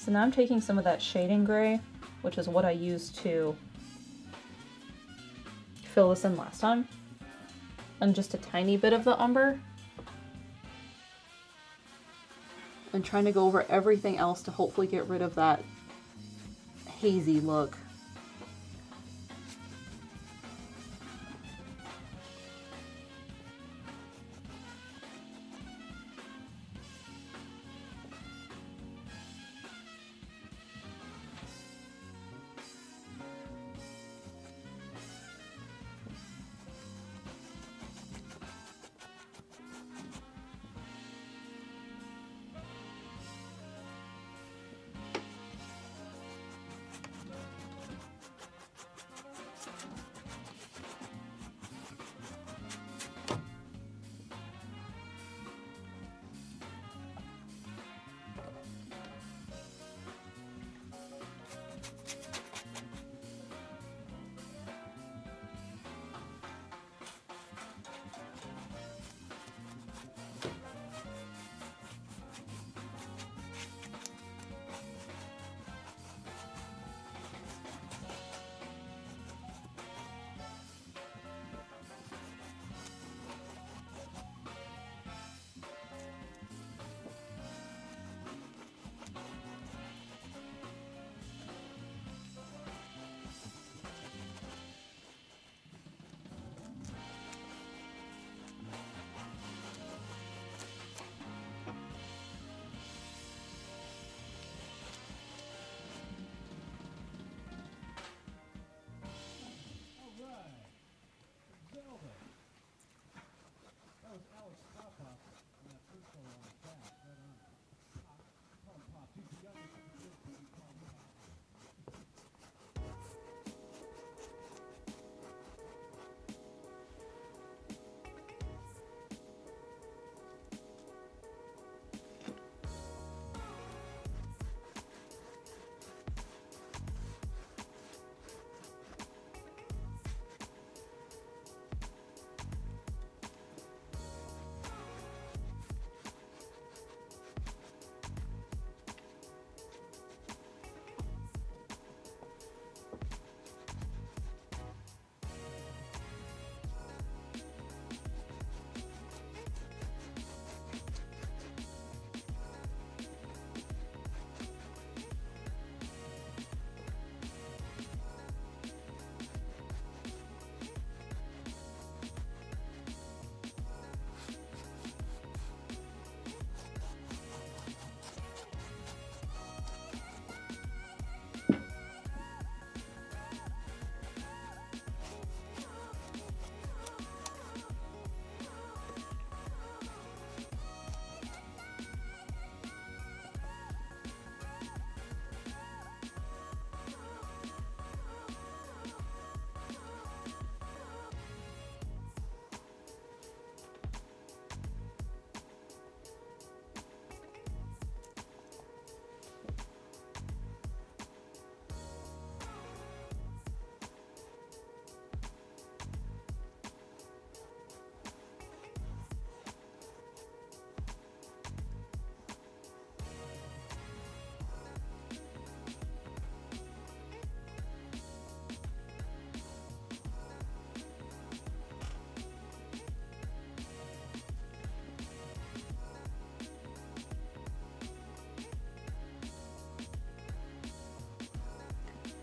So now I'm taking some of that shading gray, which is what I used to fill this in last time, and just a tiny bit of the umber. And trying to go over everything else to hopefully get rid of that hazy look.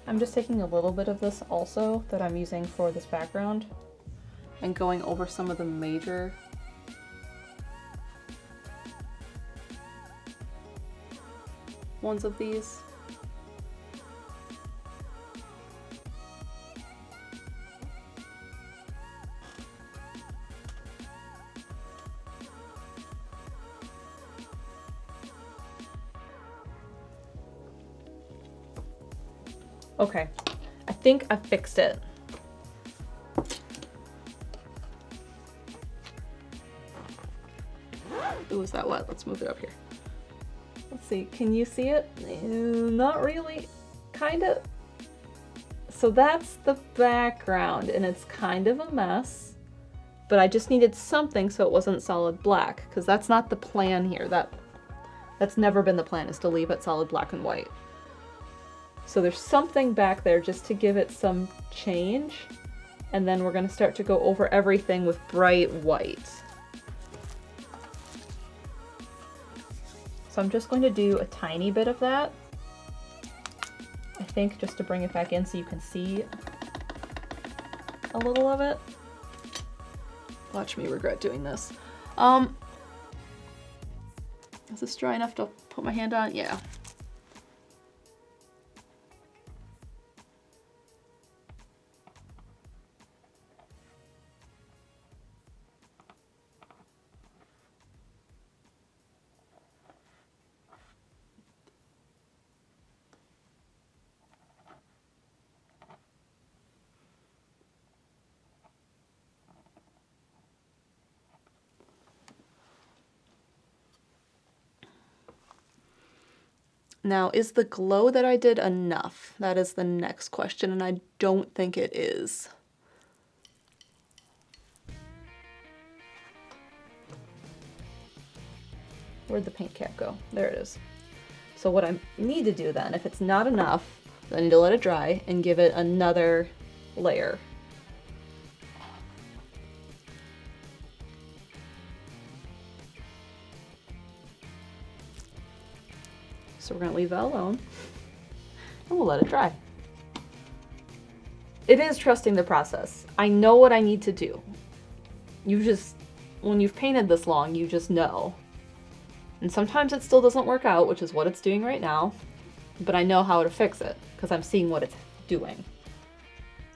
I'm just taking a little bit of this also that I'm using for this background and going over some of the major ones of these. Okay, I think I fixed it. Ooh, is that wet? Let's move it up here. Let's see, can you see it? Not really, kind of. So that's the background and it's kind of a mess, but I just needed something so it wasn't solid black because that's not the plan here. That's never been the plan, is to leave it solid black and white. So there's something back there just to give it some change. And then we're going to start to go over everything with bright white. So I'm just going to do a tiny bit of that. I think just to bring it back in so you can see a little of it. Watch me regret doing this. Is this dry enough to put my hand on? Yeah. Now, is the glow that I did enough? That is the next question, and I don't think it is. Where'd the paint cap go? There it is. So what I need to do then, if it's not enough, I need to let it dry and give it another layer. So we're gonna leave that alone and we'll let it dry. It is trusting the process. I know what I need to do. When you've painted this long, you just know. And sometimes it still doesn't work out, which is what it's doing right now, but I know how to fix it because I'm seeing what it's doing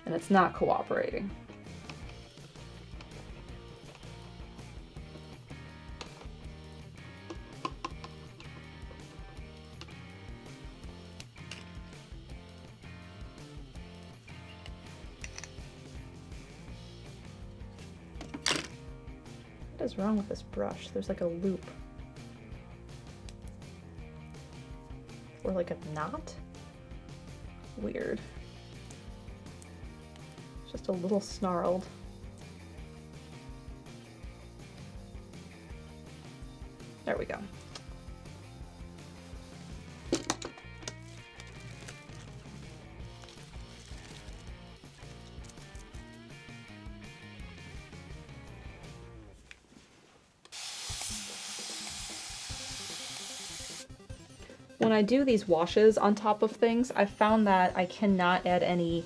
and it's not cooperating. What is wrong with this brush? There's like a loop. Or like a knot? Weird. Just a little snarled. There we go. When I do these washes on top of things, I found that I cannot add any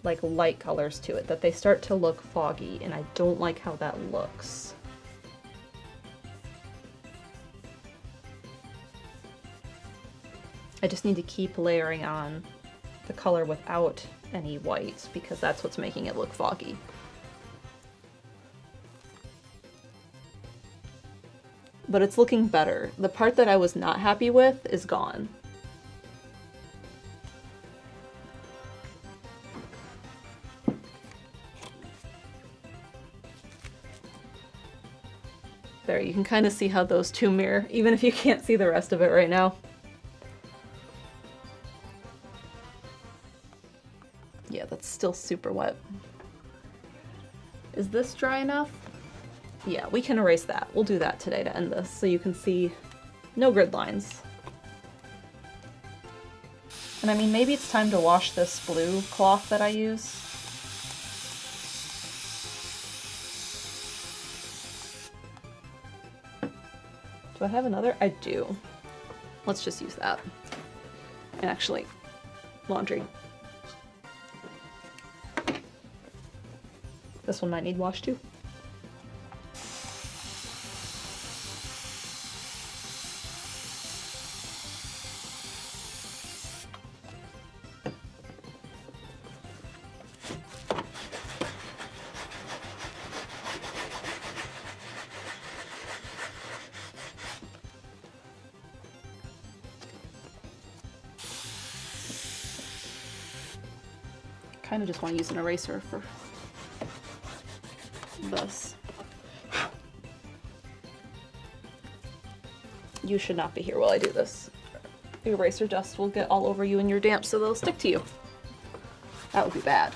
like light colors to it, that they start to look foggy, and I don't like how that looks. I just need to keep layering on the color without any white because that's what's making it look foggy. But it's looking better. The part that I was not happy with is gone. There, you can kind of see how those two mirror, even if you can't see the rest of it right now. Yeah, that's still super wet. Is this dry enough? Yeah, we can erase that. We'll do that today to end this so you can see no grid lines. And I mean, maybe it's time to wash this blue cloth that I use. Do I have another? I do. Let's just use that. And actually, laundry. This one might need wash too. Kind of just want to use an eraser for this. You should not be here while I do this. The eraser dust will get all over you and you're damp, so they'll stick to you. That would be bad.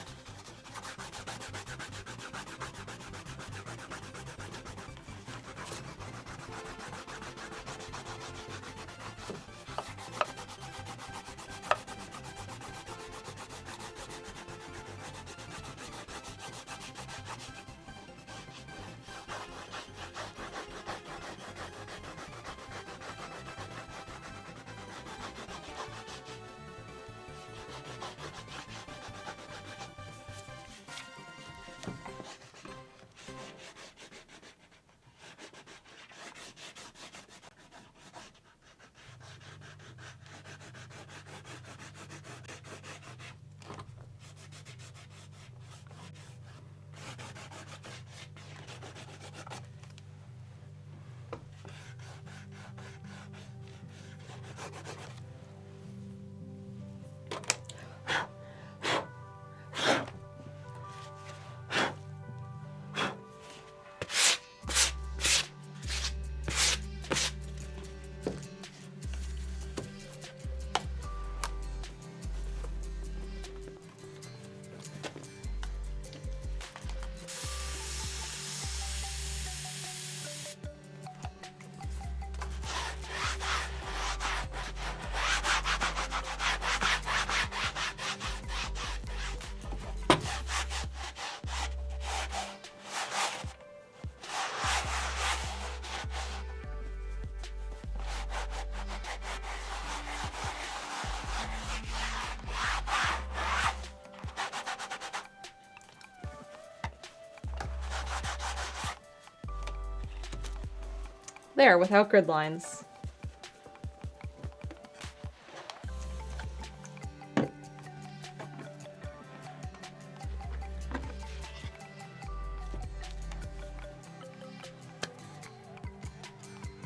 There, without grid lines.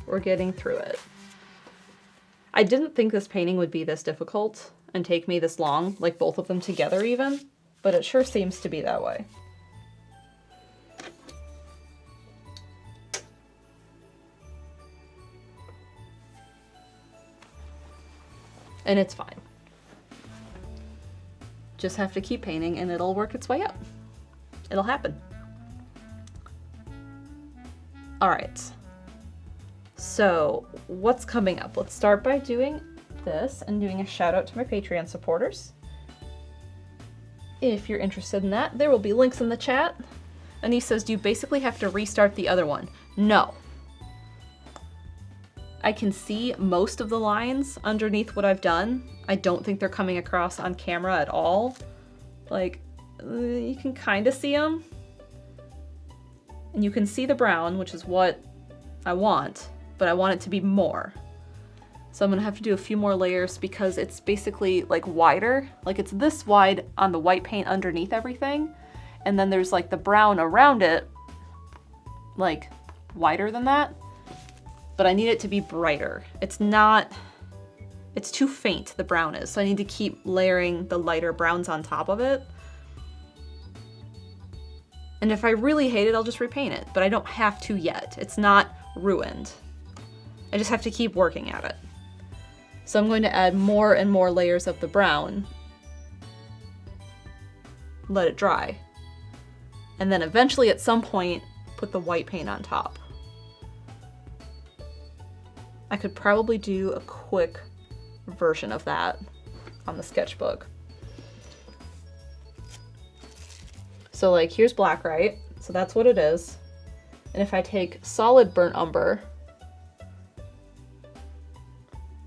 We're getting through it. I didn't think this painting would be this difficult and take me this long, like both of them together even, but it sure seems to be that way. And it's fine. Just have to keep painting and it'll work its way up. It'll happen. All right. So what's coming up? Let's start by doing this and doing a shout out to my Patreon supporters. If you're interested in that, there will be links in the chat. And he says, do you basically have to restart the other one? No. I can see most of the lines underneath what I've done. I don't think they're coming across on camera at all. Like, you can kind of see them. And you can see the brown, which is what I want, but I want it to be more. So I'm gonna have to do a few more layers because it's basically like wider. Like it's this wide on the white paint underneath everything. And then there's like the brown around it, like wider than that. But I need it to be brighter. It's too faint, the brown is. So I need to keep layering the lighter browns on top of it. And if I really hate it, I'll just repaint it, but I don't have to yet. It's not ruined. I just have to keep working at it. So I'm going to add more and more layers of the brown. Let it dry. And then eventually at some point, put the white paint on top. I could probably do a quick version of that on the sketchbook. So like here's black, right? So that's what it is. And if I take solid burnt umber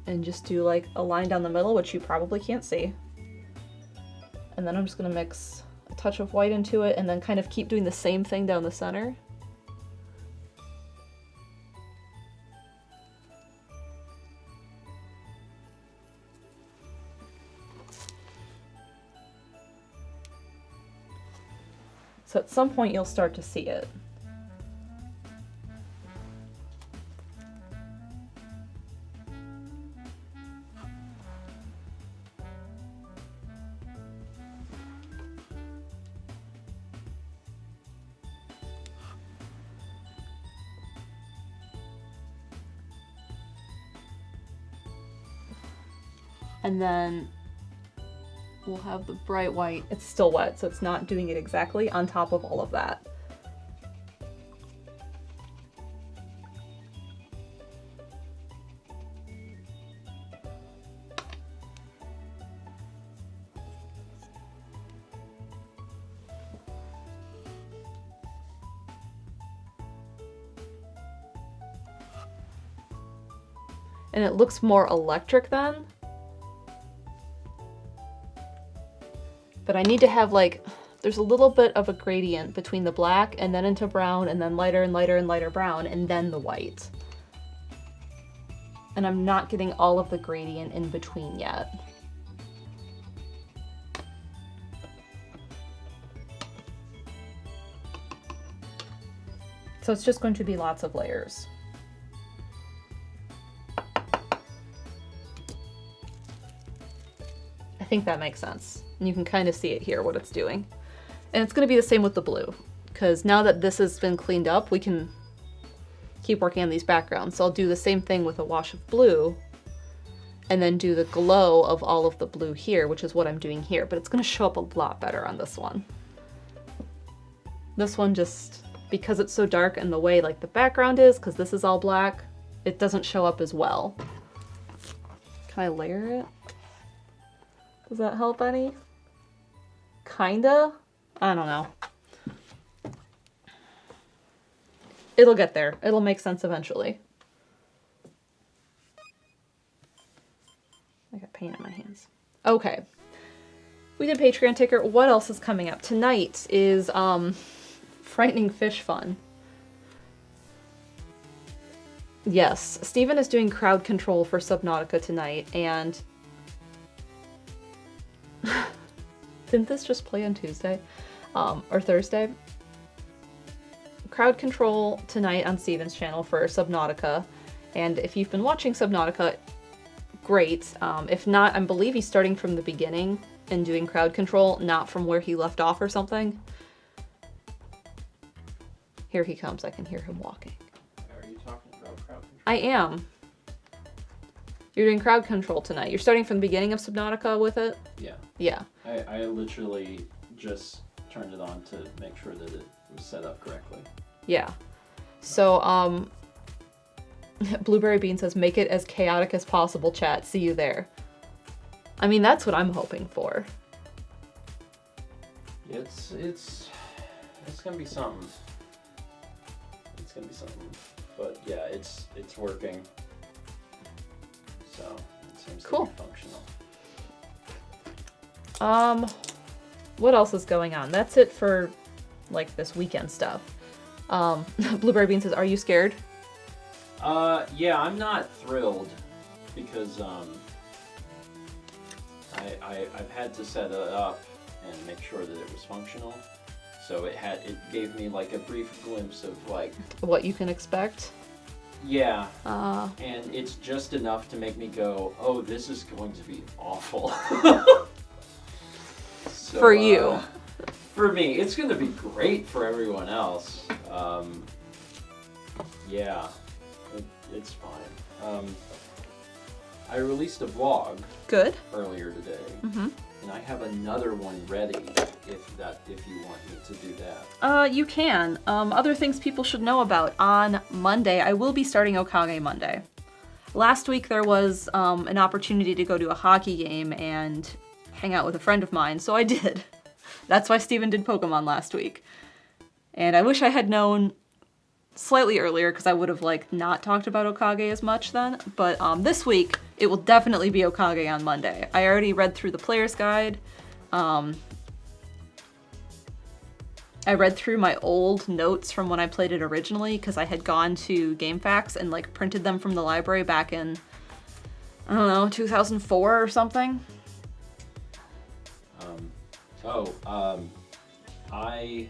and just do like a line down the middle, which you probably can't see. And then I'm just gonna mix a touch of white into it and then kind of keep doing the same thing down the center. So at some point you'll start to see it. And then we'll have the bright white. It's still wet, so it's not doing it exactly on top of all of that. And it looks more electric then. But I need to have like, there's a little bit of a gradient between the black and then into brown and then lighter and lighter and lighter brown and then the white. And I'm not getting all of the gradient in between yet. So it's just going to be lots of layers. I think that makes sense. And you can kind of see it here, what it's doing. And it's going to be the same with the blue, because now that this has been cleaned up, we can keep working on these backgrounds. So I'll do the same thing with a wash of blue, and then do the glow of all of the blue here, which is what I'm doing here, but it's going to show up a lot better on this one. This one just, because it's so dark and the way like the background is, because this is all black, it doesn't show up as well. Can I layer it? Does that help any? Kinda? I don't know. It'll get there. It'll make sense eventually. I got paint in my hands. Okay. We did Patreon ticker. What else is coming up? Tonight is Frightening Fish Fun. Yes, Steven is doing crowd control for Subnautica tonight, and didn't this just play on Tuesday? Or Thursday? Crowd control tonight on Steven's channel for Subnautica, and if you've been watching Subnautica, great. If not, I believe he's starting from the beginning and doing crowd control, not from where he left off or something. Here he comes, I can hear him walking. Are you talking about crowd control? I am. You're doing crowd control tonight. You're starting from the beginning of Subnautica with it? Yeah. Yeah. I literally just turned it on to make sure that it was set up correctly. Yeah. So, Blueberry Bean says, make it as chaotic as possible, chat. See you there. I mean, that's what I'm hoping for. It's gonna be something. It's gonna be something. But yeah, it's working. So it seems Cool. to be functional. What else is going on? That's it for, like, this weekend stuff. Blueberry Bean says, are you scared? Yeah, I'm not thrilled because I've had to set it up and make sure that it was functional. So it gave me like a brief glimpse of like What you can expect? yeah, and it's just enough to make me go, oh, this is going to be awful. So, For you. For me, it's going to be great for everyone else. Yeah, it's fine. I released a vlog Good. earlier today, Mm-hmm. and I have another one ready if you want me to do that. You can. Other things people should know about. On Monday, I will be starting Okage Monday. Last week there was an opportunity to go to a hockey game and hang out with a friend of mine, so I did. That's why Steven did Pokemon last week. And I wish I had known slightly earlier, because I would have, like, not talked about Okage as much then. But this week, it will definitely be Okage on Monday. I already read through the player's guide. I read through my old notes from when I played it originally, because I had gone to GameFAQs and, like, printed them from the library back in, I don't know, 2004 or something. I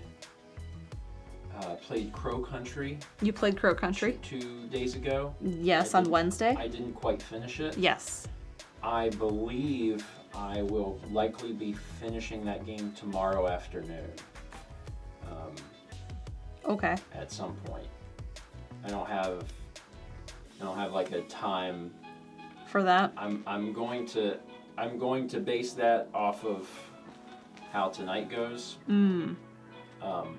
played Crow Country. You played Crow Country? 2 days ago. Yes, on Wednesday? I didn't quite finish it. Yes. I believe I will likely be finishing that game tomorrow afternoon. Okay. At some point. I don't have like a time. For that? I'm going to base that off of how tonight goes.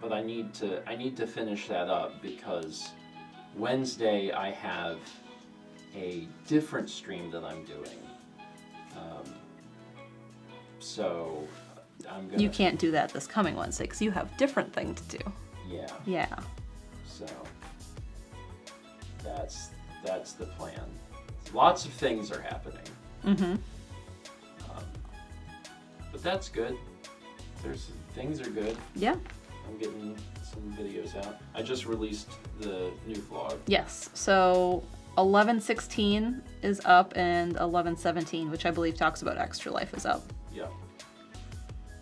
But I need to finish that up because Wednesday I have a different stream that I'm doing. So I'm gonna. You can't do that this coming Wednesday because you have different things to do. Yeah. Yeah. So that's the plan. Lots of things are happening. Mm-hmm. But that's good. Things are good. Yeah. I'm getting some videos out. I just released the new vlog. Yes. So 11:16 is up and 11:17, which I believe talks about Extra Life, is up. Yeah.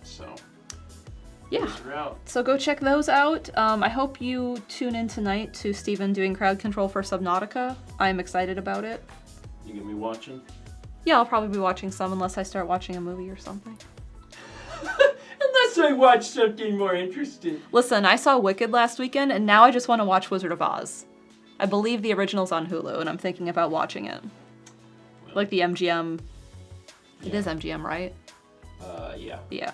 So. Yeah. Those are out. So go check those out. I hope you tune in tonight to Steven doing crowd control for Subnautica. I'm excited about it. You gonna be watching? Yeah, I'll probably be watching some unless I start watching a movie or something. Unless I watch something more interesting. Listen, I saw Wicked last weekend, and now I just want to watch Wizard of Oz. I believe the original's on Hulu, and I'm thinking about watching it. Well, Like the MGM. It yeah. is MGM, right? Yeah. Yeah.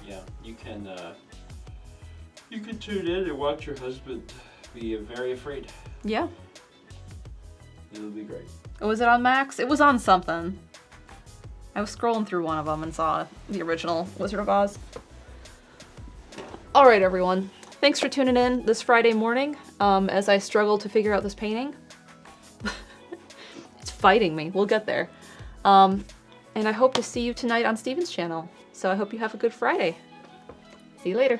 Yeah. You can tune in and watch your husband be very afraid. Yeah. It'll be great. Oh, was it on Max? It was on something. I was scrolling through one of them and saw the original Wizard of Oz. All right, everyone. Thanks for tuning in this Friday morning as I struggle to figure out this painting. It's fighting me. We'll get there. And I hope to see you tonight on Steven's channel. So I hope you have a good Friday. See you later.